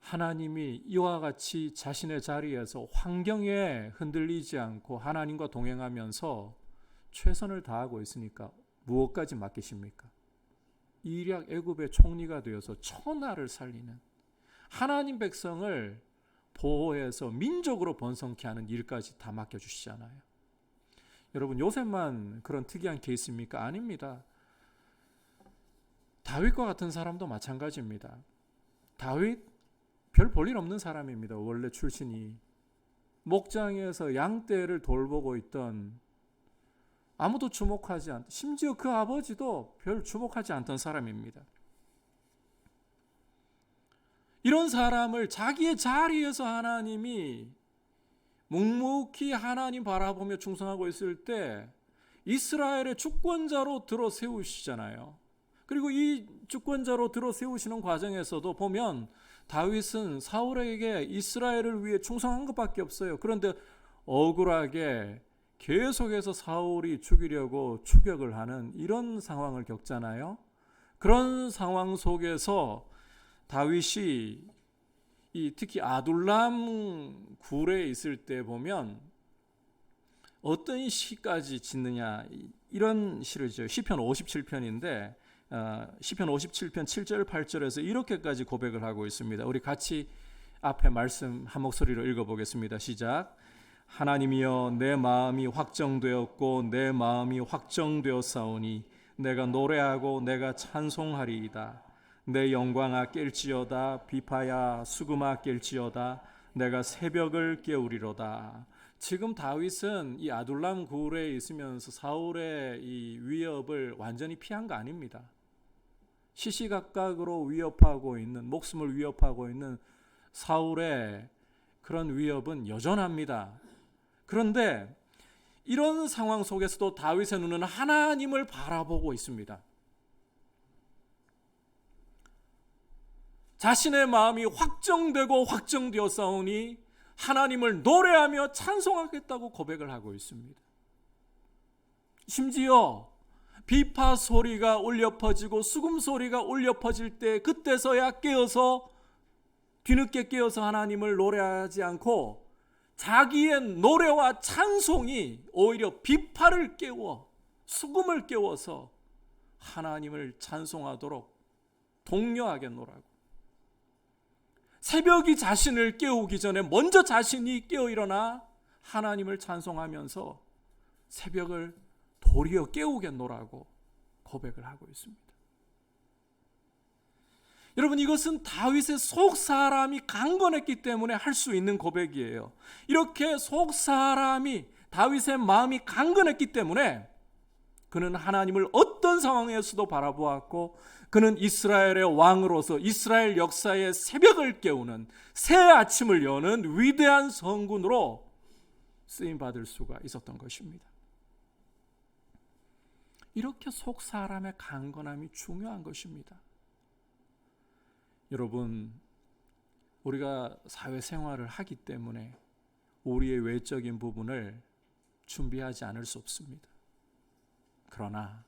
Speaker 4: 하나님이 이와 같이 자신의 자리에서 환경에 흔들리지 않고 하나님과 동행하면서 최선을 다하고 있으니까 무엇까지 맡기십니까? 이략 애굽의 총리가 되어서 천하를 살리는, 하나님 백성을 보호해서 민족으로 번성케 하는 일까지 다 맡겨주시잖아요. 여러분, 요셉만 그런 특이한 케이스입니까? 아닙니다. 다윗과 같은 사람도 마찬가지입니다. 다윗 별 볼일 없는 사람입니다. 원래 출신이 목장에서 양떼를 돌보고 있던, 아무도 주목하지 않, 심지어 그 아버지도 별 주목하지 않던 사람입니다. 이런 사람을 자기의 자리에서 하나님이 묵묵히 하나님 바라보며 충성하고 있을 때 이스라엘의 주권자로 들어 세우시잖아요. 그리고 이 주권자로 들어 세우시는 과정에서도 보면 다윗은 사울에게 이스라엘을 위해 충성한 것밖에 없어요. 그런데 억울하게 계속해서 사울이 죽이려고 추격을 하는 이런 상황을 겪잖아요. 그런 상황 속에서 다윗이 특히 아둘람 굴에 있을 때 보면 어떤 시까지 짓느냐, 이런 시를 지어요. 시편 57편인데 시편 57편 7절 8절에서 이렇게까지 고백을 하고 있습니다. 우리 같이 앞에 말씀 한 목소리로 읽어보겠습니다. 시작. 하나님이여, 내 마음이 확정되었고 내 마음이 확정되었사오니 내가 노래하고 내가 찬송하리이다. 내 영광아 깰지어다. 비파야 수금아 깰지어다. 내가 새벽을 깨우리로다. 지금 다윗은 이 아둘람 굴에 있으면서 사울의 이 위협을 완전히 피한 거 아닙니다. 시시각각으로 위협하고 있는, 목숨을 위협하고 있는 사울의 그런 위협은 여전합니다. 그런데 이런 상황 속에서도 다윗의 눈은 하나님을 바라보고 있습니다. 자신의 마음이 확정되고 확정되었사오니 하나님을 노래하며 찬송하겠다고 고백을 하고 있습니다. 심지어 비파 소리가 울려 퍼지고 수금 소리가 울려 퍼질 때 그때서야 깨어서, 뒤늦게 깨어서 하나님을 노래하지 않고 자기의 노래와 찬송이 오히려 비파를 깨워, 수금을 깨워서 하나님을 찬송하도록 독려하겠노라고. 새벽이 자신을 깨우기 전에 먼저 자신이 깨어 일어나 하나님을 찬송하면서 새벽을 도리어 깨우겠노라고 고백을 하고 있습니다. 여러분, 이것은 다윗의 속사람이 강건했기 때문에 할 수 있는 고백이에요. 이렇게 속사람이, 다윗의 마음이 강건했기 때문에 그는 하나님을 어떤 상황에서도 바라보았고, 그는 이스라엘의 왕으로서 이스라엘 역사의 새벽을 깨우는, 새 아침을 여는 위대한 성군으로 쓰임받을 수가 있었던 것입니다. 이렇게 속 사람의 강건함이 중요한 것입니다. 여러분, 우리가 사회생활을 하기 때문에 우리의 외적인 부분을 준비하지 않을 수 없습니다. 그러나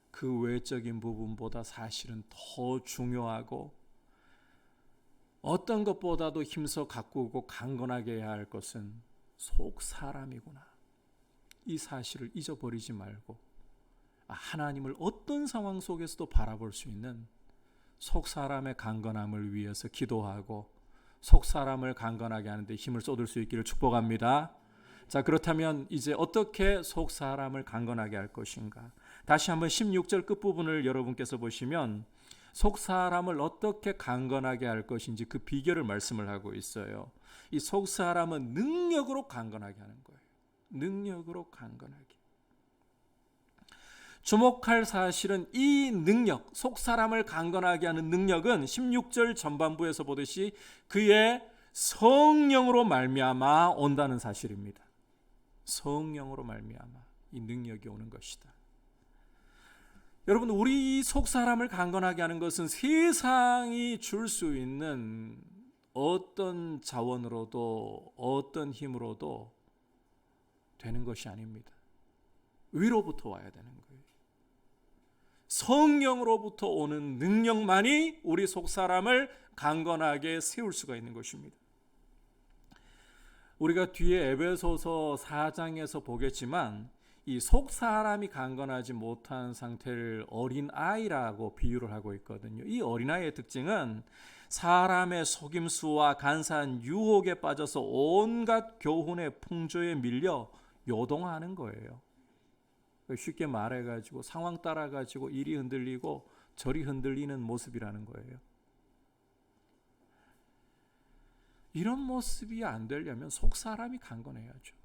Speaker 4: 그 외적인 부분보다 사실은 더 중요하고 어떤 것보다도 힘써 가꾸고 강건하게 해야 할 것은 속 사람이구나. 이 사실을 잊어버리지 말고 하나님을 어떤 상황 속에서도 바라볼 수 있는 속 사람의 강건함을 위해서 기도하고 속 사람을 강건하게 하는 데 힘을 쏟을 수 있기를 축복합니다. 자, 그렇다면 이제 어떻게 속 사람을 강건하게 할 것인가? 다시 한번 16절 끝부분을 여러분께서 보시면 속 사람을 어떻게 강건하게 할 것인지 그 비결을 말씀을 하고 있어요. 이 속 사람은 능력으로 강건하게 하는 거예요. 능력으로 강건하게. 주목할 사실은 이 능력, 속 사람을 강건하게 하는 능력은 16절 전반부에서 보듯이 그의 성령으로 말미암아 온다는 사실입니다. 성령으로 말미암아 이 능력이 오는 것이다. 여러분, 우리 속 사람을 강건하게 하는 것은 세상이 줄 수 있는 어떤 자원으로도 어떤 힘으로도 되는 것이 아닙니다. 위로부터 와야 되는 거예요. 성령으로부터 오는 능력만이 우리 속 사람을 강건하게 세울 수가 있는 것입니다. 우리가 뒤에 에베소서 4장에서 보겠지만 이 속 사람이 강건하지 못한 상태를 어린아이라고 비유를 하고 있거든요. 이 어린아이의 특징은 사람의 속임수와 간사한 유혹에 빠져서 온갖 교훈의 풍조에 밀려 요동하는 거예요. 쉽게 말해가지고 상황 따라가지고 이리 흔들리고 저리 흔들리는 모습이라는 거예요. 이런 모습이 안 되려면 속 사람이 강건해야죠.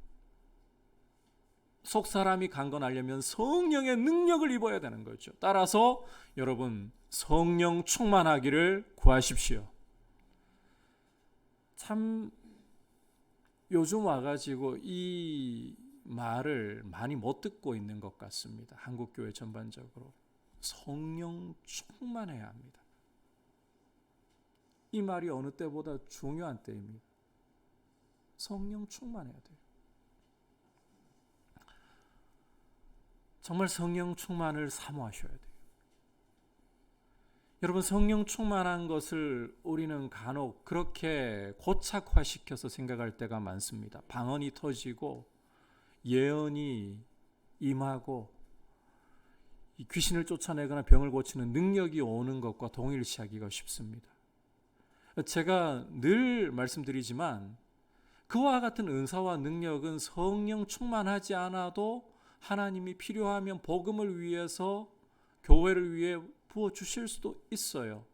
Speaker 4: 속 사람이 강건하려면 성령의 능력을 입어야 되는 거죠. 따라서 여러분 성령 충만하기를 구하십시오. 참 요즘 와가지고 이 말을 많이 못 듣고 있는 것 같습니다. 한국교회 전반적으로 성령 충만해야 합니다. 이 말이 어느 때보다 중요한 때입니다. 성령 충만해야 돼요. 정말 성령 충만을 사모하셔야 돼요. 여러분 성령 충만한 것을 우리는 간혹 그렇게 고착화시켜서 생각할 때가 많습니다. 방언이 터지고 예언이 임하고 귀신을 쫓아내거나 병을 고치는 능력이 오는 것과 동일시하기가 쉽습니다. 제가 늘 말씀드리지만 그와 같은 은사와 능력은 성령 충만하지 않아도 하나님이 필요하면 복음을 위해서 교회를 위해 부어주실 수도 있어요.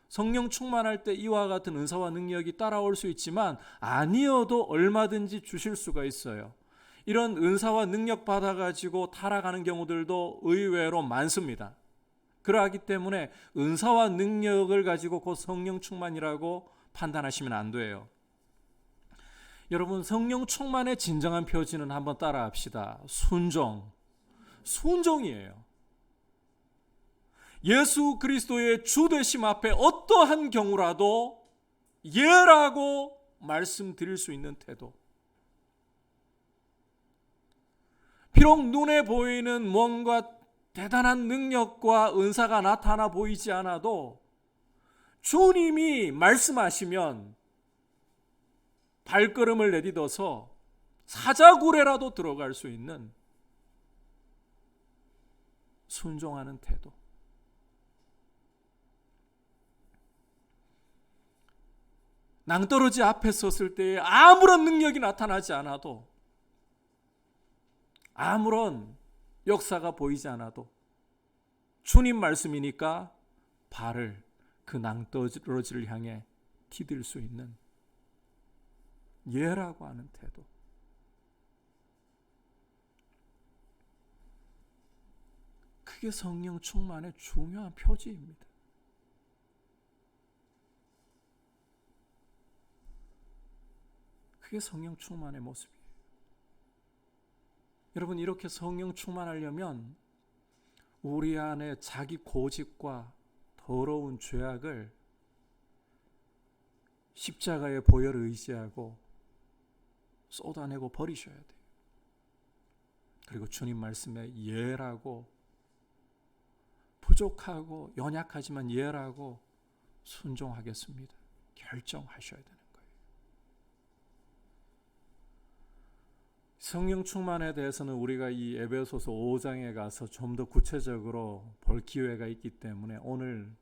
Speaker 4: 성령 충만할 때 이와 같은 은사와 능력이 따라올 수 있지만 아니어도 얼마든지 주실 수가 있어요. 이런 은사와 능력 받아가지고 타락하는 경우들도 의외로 많습니다. 그러하기 때문에 은사와 능력을 가지고 곧 성령 충만이라고 판단하시면 안 돼요. 여러분 성령 충만의 진정한 표지는 한번 따라 합시다. 순종이에요. 예수 그리스도의 주되심 앞에 어떠한 경우라도 예라고 말씀드릴 수 있는 태도. 비록 눈에 보이는 뭔가 대단한 능력과 은사가 나타나 보이지 않아도 주님이 말씀하시면 발걸음을 내딛어서 사자굴에라도 들어갈 수 있는 순종하는 태도. 낭떠러지 앞에 섰을 때에 아무런 능력이 나타나지 않아도 아무런 역사가 보이지 않아도 주님 말씀이니까 발을 그 낭떠러지를 향해 디딜 수 있는 예라고 하는 태도. 그게 성령 충만의 중요한 표지입니다. 그게 성령 충만의 모습이에요. 여러분 이렇게 성령 충만하려면 우리 안에 자기 고집과 더러운 죄악을 십자가의 보혈을 의지하고 쏟아내고 버리셔야 돼요. 그리고 주님 말씀에 예라고 부족하고 연약하지만 예라고 순종하겠습니다. 결정하셔야 되는 거예요. 성령 충만에 대해서는 우리가 이 에베소서 5장에 가서 좀 더 구체적으로 볼 기회가 있기 때문에 오늘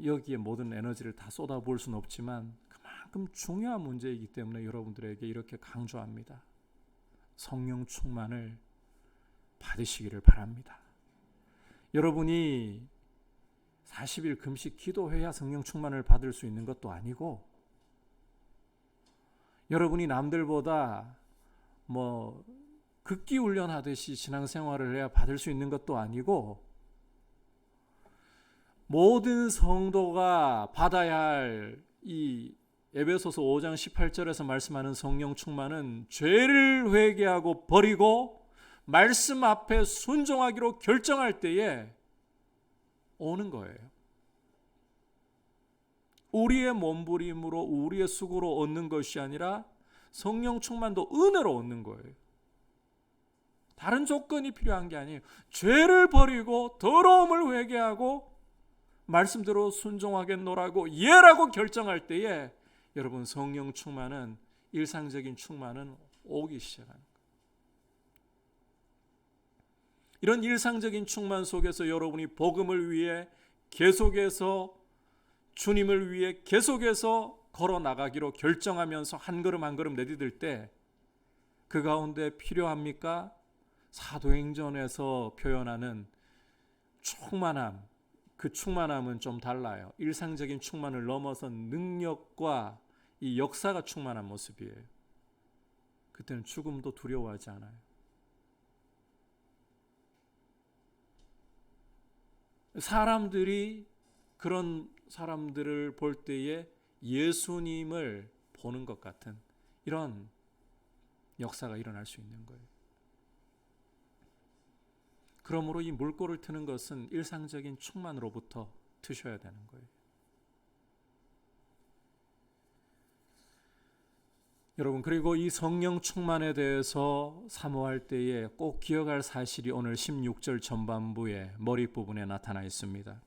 Speaker 4: 여기에 모든 에너지를 다 쏟아부을 수는 없지만 그만큼 중요한 문제이기 때문에 여러분들에게 이렇게 강조합니다. 성령 충만을 받으시기를 바랍니다. 여러분이 40일 금식 기도해야 성령 충만을 받을 수 있는 것도 아니고 여러분이 남들보다 극기 훈련하듯이 신앙생활을 해야 받을 수 있는 것도 아니고 모든 성도가 받아야 할 이 에베소서 5장 18절에서 말씀하는 성령 충만은 죄를 회개하고 버리고 말씀 앞에 순종하기로 결정할 때에 오는 거예요. 우리의 몸부림으로 우리의 수고로 얻는 것이 아니라 성령 충만도 은혜로 얻는 거예요. 다른 조건이 필요한 게 아니에요. 죄를 버리고 더러움을 회개하고 말씀대로 순종하겠노라고 예라고 결정할 때에 여러분 성령 충만은 일상적인 충만은 오기 시작하는 거예요. 이런 일상적인 충만 속에서 여러분이 복음을 위해 계속해서 주님을 위해 계속해서 걸어 나가기로 결정하면서 한 걸음 한 걸음 내디딜 때 그 가운데 필요합니까? 사도행전에서 표현하는 충만함, 그 충만함은 좀 달라요. 일상적인 충만을 넘어선 능력과 이 역사가 충만한 모습이에요. 그때는 죽음도 두려워하지 않아요. 사람들이 그런 사람들을 볼 때에 예수님을 보는 것 같은 이런 역사가 일어날 수 있는 거예요. 그러므로 이 물꼬를 트는 것은 일상적인 충만으로부터 트셔야 되는 거예요. 여러분, 그리고 이 성령 충만에 대해서 사모할 때에 꼭 기억할 사실이 오늘 16절 전반부의 머리 부분에 나타나 있습니다.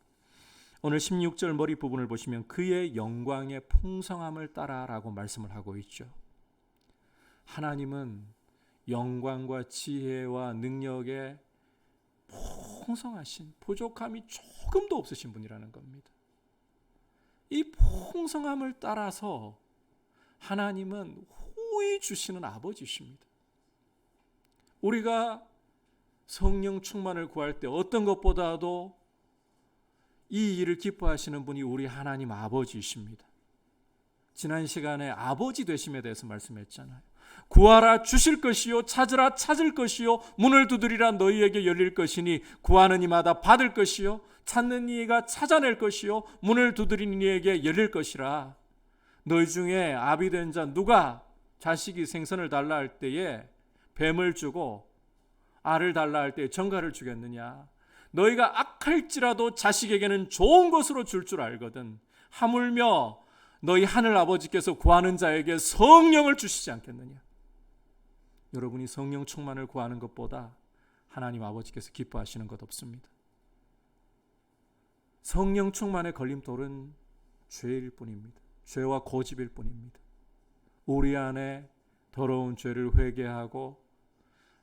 Speaker 4: 오늘 16절 머리 부분을 보시면 그의 영광의 풍성함을 따라라고 말씀을 하고 있죠. 하나님은 영광과 지혜와 능력에 풍성하신, 부족함이 조금도 없으신 분이라는 겁니다. 이 풍성함을 따라서 하나님은 후히 주시는 아버지십니다. 우리가 성령 충만을 구할 때 어떤 것보다도 이 일을 기뻐하시는 분이 우리 하나님 아버지이십니다. 지난 시간에 아버지 되심에 대해서 말씀했잖아요. 구하라 주실 것이요, 찾으라 찾을 것이요, 문을 두드리라 너희에게 열릴 것이니 구하는 이마다 받을 것이요, 찾는 이가 찾아낼 것이요, 문을 두드리는 이에게 열릴 것이라. 너희 중에 아비 된 자 누가 자식이 생선을 달라 할 때에 뱀을 주고 알을 달라 할 때에 정갈을 주겠느냐? 너희가 악할지라도 자식에게는 좋은 것으로 줄 줄 알거든. 하물며 너희 하늘 아버지께서 구하는 자에게 성령을 주시지 않겠느냐? 여러분이 성령 충만을 구하는 것보다 하나님 아버지께서 기뻐하시는 것 없습니다. 성령 충만의 걸림돌은 죄일 뿐입니다. 죄와 고집일 뿐입니다. 우리 안에 더러운 죄를 회개하고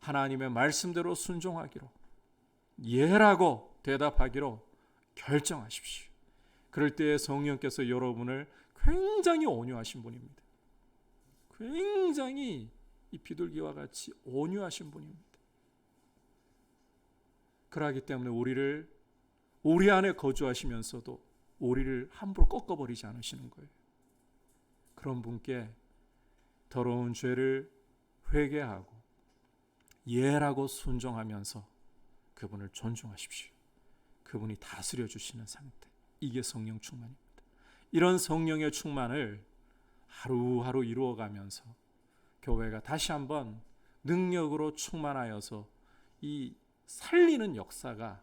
Speaker 4: 하나님의 말씀대로 순종하기로, 예라고 대답하기로 결정하십시오. 그럴 때에 성령께서 여러분을 굉장히 온유하신 분입니다. 굉장히 이 비둘기와 같이 온유하신 분입니다. 그러기 때문에 우리 안에 거주하시면서도 우리를 함부로 꺾어버리지 않으시는 거예요. 그런 분께 더러운 죄를 회개하고 예라고 순종하면서 그분을 존중하십시오. 그분이 다스려 주시는 상태, 이게 성령 충만입니다. 이런 성령의 충만을 하루하루 이루어가면서 교회가 다시 한번 능력으로 충만하여서 이 살리는 역사가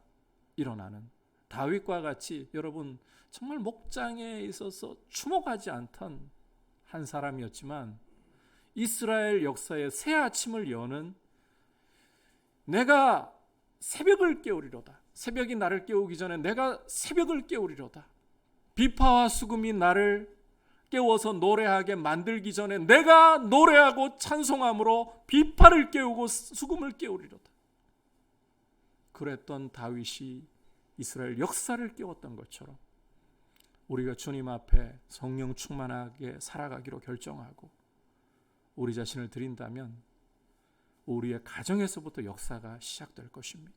Speaker 4: 일어나는, 다윗과 같이 여러분 정말 목장에 있어서 추목하지 않던 한 사람이었지만 이스라엘 역사의 새 아침을 여는, 내가 새벽을 깨우리로다, 새벽이 나를 깨우기 전에 내가 새벽을 깨우리로다, 비파와 수금이 나를 깨워서 노래하게 만들기 전에 내가 노래하고 찬송함으로 비파를 깨우고 수금을 깨우리로다. 그랬던 다윗이 이스라엘 역사를 깨웠던 것처럼 우리가 주님 앞에 성령 충만하게 살아가기로 결정하고 우리 자신을 드린다면 우리의 가정에서부터 역사가 시작될 것입니다.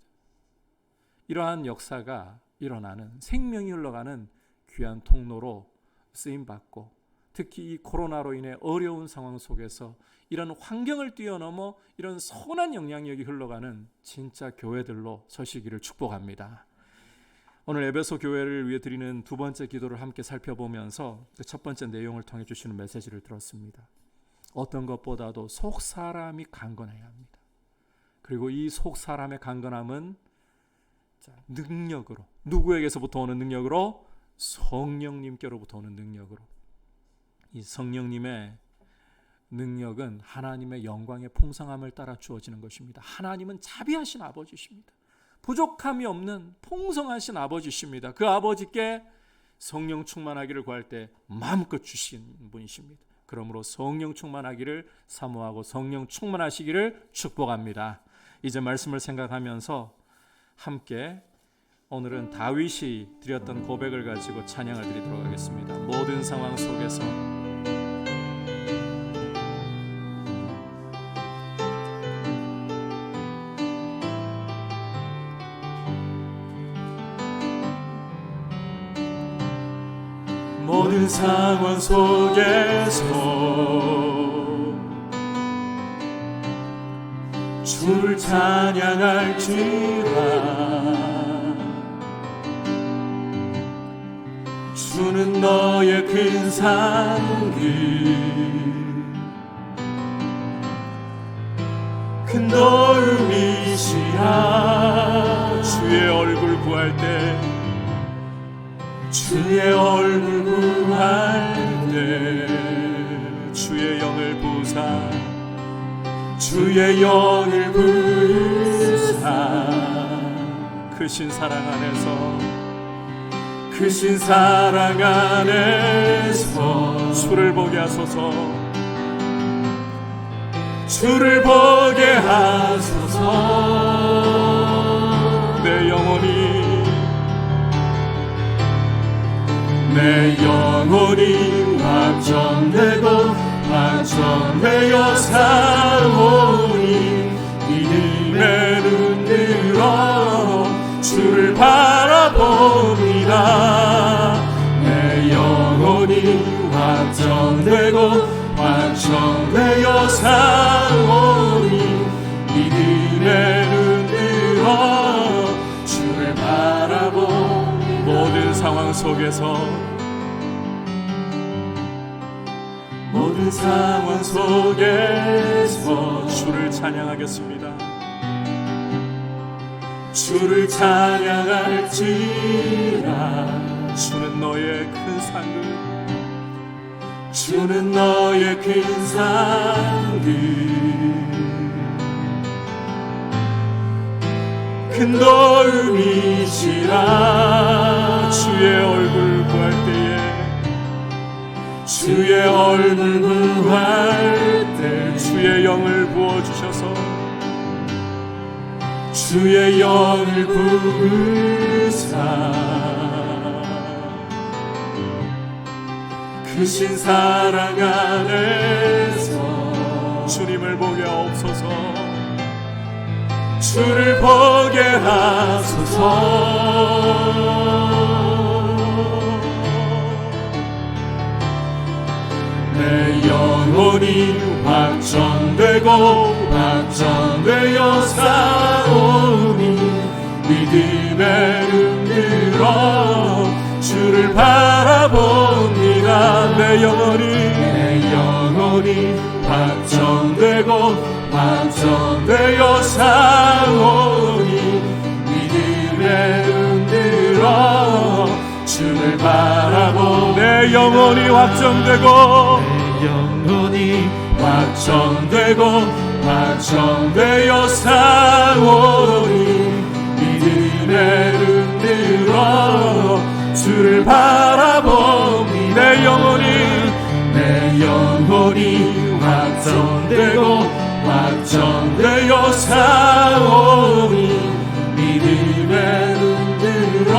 Speaker 4: 이러한 역사가 일어나는, 생명이 흘러가는 귀한 통로로 쓰임받고, 특히 이 코로나로 인해 어려운 상황 속에서 이런 환경을 뛰어넘어 이런 선한 영향력이 흘러가는 진짜 교회들로 서시기를 축복합니다. 오늘 에베소 교회를 위해 드리는 두 번째 기도를 함께 살펴보면서 그 첫 번째 내용을 통해 주시는 메시지를 들었습니다. 어떤 것보다도 속 사람이 강건해야 합니다. 그리고 이 속 사람의 강건함은 능력으로, 누구에게서부터 오는 능력으로? 성령님께로부터 오는 능력으로. 이 성령님의 능력은 하나님의 영광의 풍성함을 따라 주어지는 것입니다. 하나님은 자비하신 아버지십니다. 부족함이 없는 풍성하신 아버지십니다. 그 아버지께 성령 충만하기를 구할 때 마음껏 주신 분이십니다. 그러므로 성령 충만하기를 사모하고 성령 충만하시기를 축복합니다. 이제 말씀을 생각하면서 함께 오늘은 다윗이 드렸던 고백을 가지고 찬양을 드리도록 하겠습니다. 모든 상황 속에서
Speaker 2: 모든 상황 속에서 주를 찬양할지라. 주는 너의 큰 상급, 큰 도움이시라.
Speaker 4: 주의 얼굴 구할 때,
Speaker 2: 주의 얼굴 구할 때
Speaker 4: 주의 영을 부사,
Speaker 2: 주의 영을 부사
Speaker 4: 크신 사랑 안에서,
Speaker 2: 크신 사랑 안에서
Speaker 4: 주를 보게 하소서.
Speaker 2: 주를 보게 하소서.
Speaker 4: 내
Speaker 2: 영혼이 확정되고 확정되어 사오니 믿음의 눈 들어 주를 바라봅니다. 내 영혼이 확정되고 확정되어 사오니 믿음의 눈 들어 주를 바라봅니다.
Speaker 4: 모든 상황 속에서,
Speaker 2: 모든 상황 속에서
Speaker 4: 주를 찬양하겠습니다.
Speaker 2: 주를 찬양할지라.
Speaker 4: 주는 너의 큰 상급,
Speaker 2: 주는 너의 큰 상급, 큰 도움이시라.
Speaker 4: 주의 얼굴 구할 때에,
Speaker 2: 주의 얼굴 구할 때
Speaker 4: 주의 영을 부어주셔서
Speaker 2: 주의 영을 부으사 크신 사랑 안에서
Speaker 4: 주님을 보게 하옵소서.
Speaker 2: 주를 보게 하소서. 내 영혼이 확정되고 확정되어 사오니 믿음의 눈 들어 주를 바라봅니다.
Speaker 4: 내
Speaker 2: 영혼이 확정되고 확정되어 사오니 믿음의 눈 들어 주를 바라봅니다.
Speaker 4: 내 영혼이 확정되고
Speaker 2: 내 영혼이 확정되고 확정되어 사오니 믿음의 눈 들어 주를 바라봅니다. 내 영혼이 확정되고 확정되어 사오니 믿음의 눈 들어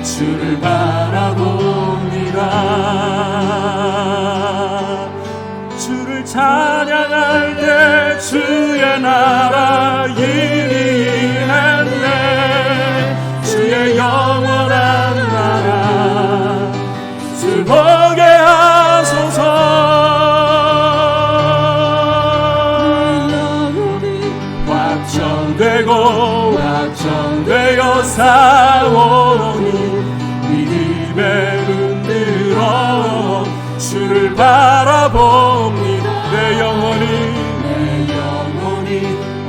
Speaker 2: 주를 바라봅니다. 주를 찬양할 때 주의 나라 일이했네. 주의 영원한 나라 주를 보게 하소서. 확정되고 확정되어 사오니 믿음의 눈 들어 주를 바라봅니다. 내 영혼이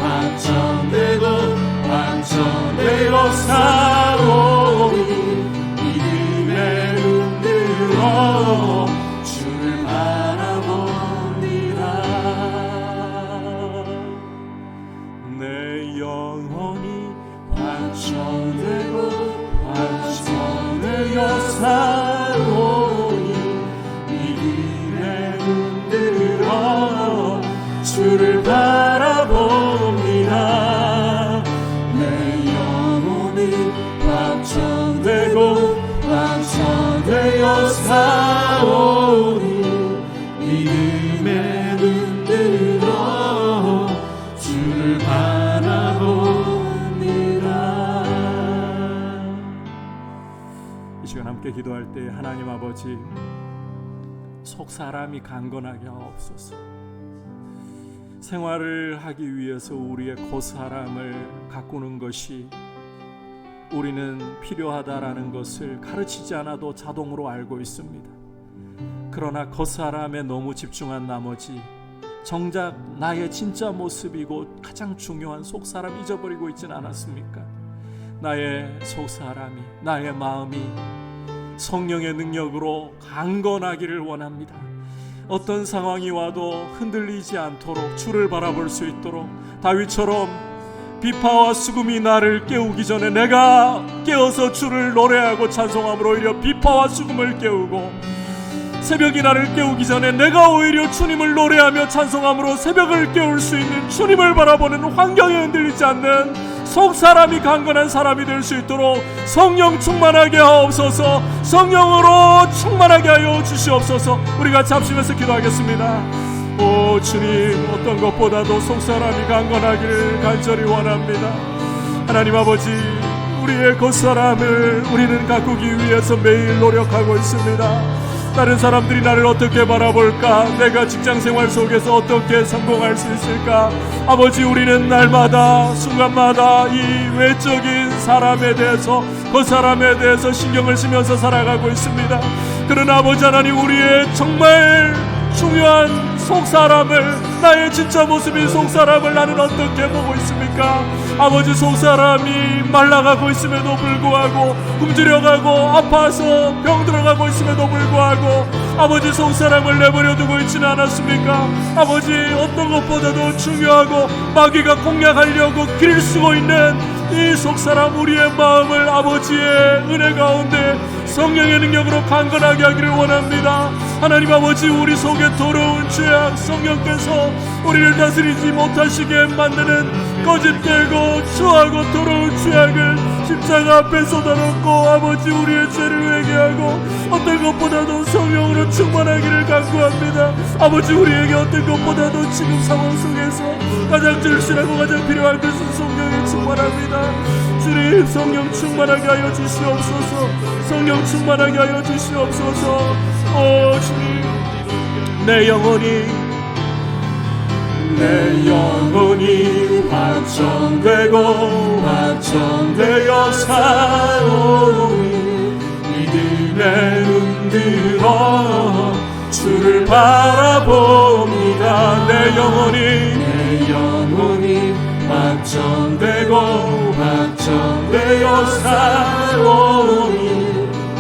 Speaker 2: 확정되고 확정되어 사오니 믿음의 눈 들어 주를 바라봅니다.
Speaker 4: 내 영혼이
Speaker 2: 확정되고 확정되어 사오니 믿음의 눈 들어 주를 바라봅니다. 내 영혼이 확정되고 확정되어 사오니 믿음의 눈 들어 주를 바라봅니다.
Speaker 4: 이 시간 함께 기도할 때 하나님 아버지 속 사람이 강건하게 하옵소서. 생활을 하기 위해서 우리의 겉사람을 가꾸는 것이 우리는 필요하다라는 것을 가르치지 않아도 자동으로 알고 있습니다. 그러나 겉사람에 너무 집중한 나머지 정작 나의 진짜 모습이고 가장 중요한 속사람 잊어버리고 있지는 않았습니까? 나의 속사람이, 나의 마음이 성령의 능력으로 강건하기를 원합니다. 어떤 상황이 와도 흔들리지 않도록 주를 바라볼 수 있도록 다윗처럼 비파와 수금이 나를 깨우기 전에 내가 깨어서 주를 노래하고 찬송함으로 오히려 비파와 수금을 깨우고, 새벽이 나를 깨우기 전에 내가 오히려 주님을 노래하며 찬송함으로 새벽을 깨울 수 있는 주님을 바라보는 환경에 흔들리지 않는 속사람이 강건한 사람이 될 수 있도록 성령 충만하게 하옵소서. 성령으로 충만하게 하여 주시옵소서. 우리가 잡수면서 기도하겠습니다. 오 주님, 어떤 것보다도 속사람이 강건하기를 간절히 원합니다. 하나님 아버지, 우리의 겉사람을 우리는 가꾸기 위해서 매일 노력하고 있습니다. 다른 사람들이 나를 어떻게 바라볼까? 내가 직장생활 속에서 어떻게 성공할 수 있을까? 아버지, 우리는 날마다 순간마다 이 외적인 사람에 대해서, 그 사람에 대해서 신경을 쓰면서 살아가고 있습니다. 그러나 아버지 하나님, 우리의 정말 중요한 속사람을, 나의 진짜 모습인 속사람을 나는 어떻게 보고 있습니까? 아버지, 속사람이 말라가고 있음에도 불구하고, 굶주려가고 아파서 병들어가고 있음에도 불구하고 아버지 속사람을 내버려두고 있지는 않았습니까? 아버지, 어떤 것보다도 중요하고 마귀가 공략하려고 길을 쓰고 있는 이 속사람, 우리의 마음을 아버지의 은혜 가운데 성령의 능력으로 강건하게 하기를 원합니다. 하나님 아버지, 우리 속에 더러운 죄악, 성령께서 우리를 다스리지 못하시게 만드는 거짓되고 추하고 더러운 죄악을 십자가 앞에 쏟아놓고 아버지, 우리의 죄를 회개하고 어떤 것보다도 성령으로 충만하기를 간구합니다. 아버지, 우리에게 어떤 것보다도 지금 상황 속에서 가장 절실하고 가장 필요한 것은 성령이 충만합니다. 주님, 성령 충만하게 하여 주시옵소서. 성령 충만하게 하여 주시옵소서. 오 주님, 내 영혼이 확정되고 확정되어 살아오니 믿음에 눈들어 주를 바라봅니다. 내 영혼이 확정되고 확정되어 살아오니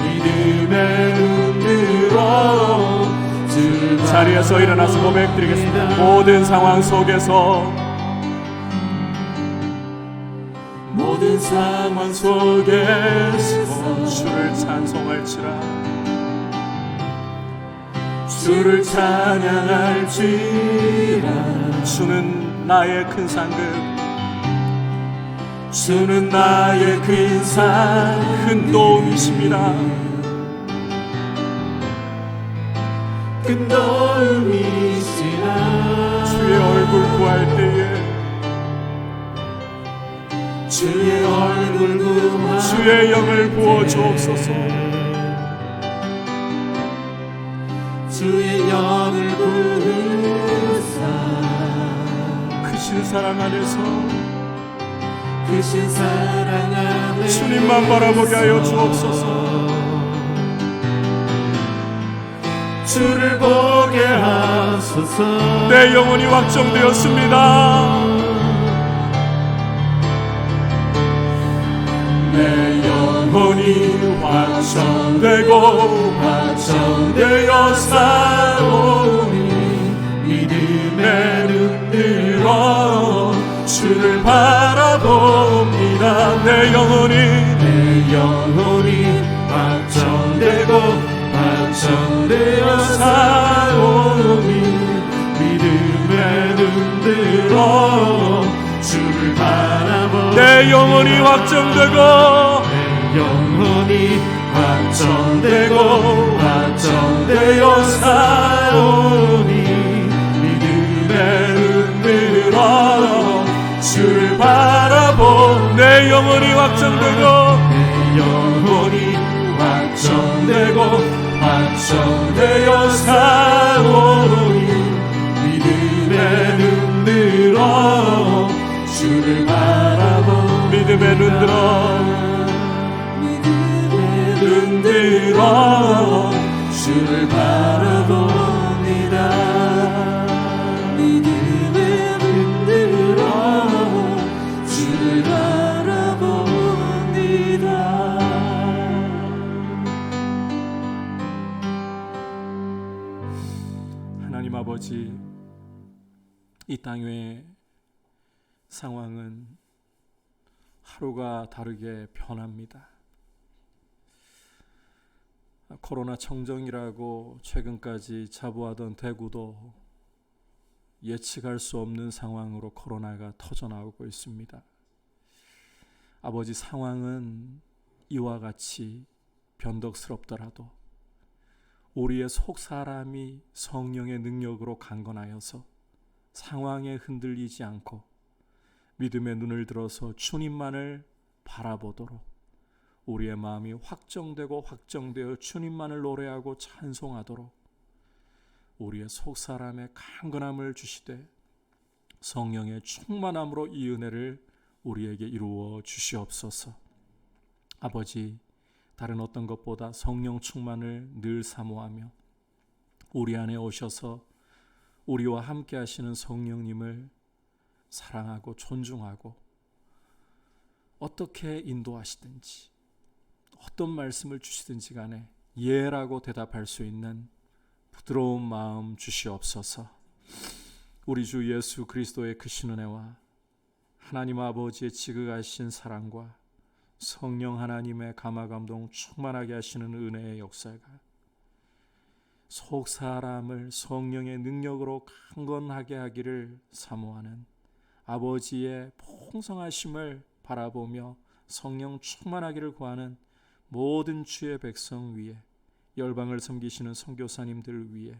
Speaker 4: 믿음에 눈들어. 자리에서 일어나서 고백드리겠습니다. 모든 상황 속에서 주를 찬송할지라, 주를 찬양할지라. 주는 나의 큰 상급, 주는 나의 큰 도움이십니다.
Speaker 2: 큰 도움이시라.
Speaker 4: 주의 얼굴 구할 때에
Speaker 2: 주의 얼굴 구할
Speaker 4: 주의 영을 부어 주옵소서.
Speaker 2: 주의 영을 부으사
Speaker 4: 크신 사랑 안에서
Speaker 2: 크신 사랑 안에
Speaker 4: 주님만 바라보게 하여 주옵소서.
Speaker 2: 주를 보게 하소서.
Speaker 4: 내 영혼이 확정되었습니다.
Speaker 2: 내 영혼이
Speaker 4: 확정되고
Speaker 2: 확정되어 살아오니 믿음에 눈들어 주를 바라봅니다.
Speaker 4: 내 영혼이
Speaker 2: 확정되고 확정되어 살아오니 믿음에 눈들어 주를 바라보.
Speaker 4: 내 영혼이 확정되고
Speaker 2: 내 영혼이 확정되고 확정되어 살아오니 믿음에 눈들어 주를 바라보.
Speaker 4: 내 영혼이 확정되고
Speaker 2: 내 영혼이 확정되고 확정되어 사오니 믿음의 눈 들어 주를 바라보 믿음의 눈 들어 눈 들어 주를 바라봅니다 믿음의 눈 들어 주를 바라봅니다
Speaker 4: 하나님 아버지, 이 땅의 상황은 하루가 다르게 변합니다. 코로나 청정이라고 최근까지 자부하던 대구도 예측할 수 없는 상황으로 코로나가 터져나오고 있습니다. 아버지, 상황은 이와 같이 변덕스럽더라도 우리의 속 사람이 성령의 능력으로 강건하여서 상황에 흔들리지 않고 믿음의 눈을 들어서 주님만을 바라보도록 우리의 마음이 확정되고 확정되어 주님만을 노래하고 찬송하도록 우리의 속사람의 강건함을 주시되 성령의 충만함으로 이 은혜를 우리에게 이루어 주시옵소서. 아버지, 다른 어떤 것보다 성령 충만을 늘 사모하며 우리 안에 오셔서 우리와 함께 하시는 성령님을 사랑하고 존중하고 어떻게 인도하시든지 어떤 말씀을 주시든지 간에 예라고 대답할 수 있는 부드러운 마음 주시옵소서. 우리 주 예수 그리스도의 크신 은혜와 하나님 아버지의 지극하신 사랑과 성령 하나님의 감화감동 충만하게 하시는 은혜의 역사가 속 사람을 성령의 능력으로 강건하게 하기를 사모하는 아버지의 풍성하심을 바라보며 성령 충만하기를 구하는 모든 주의 백성 위에, 열방을 섬기시는 선교사님들 위에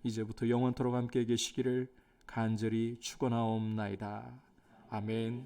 Speaker 4: 이제부터 영원토록 함께 계시기를 간절히 축원하옵나이다. 아멘.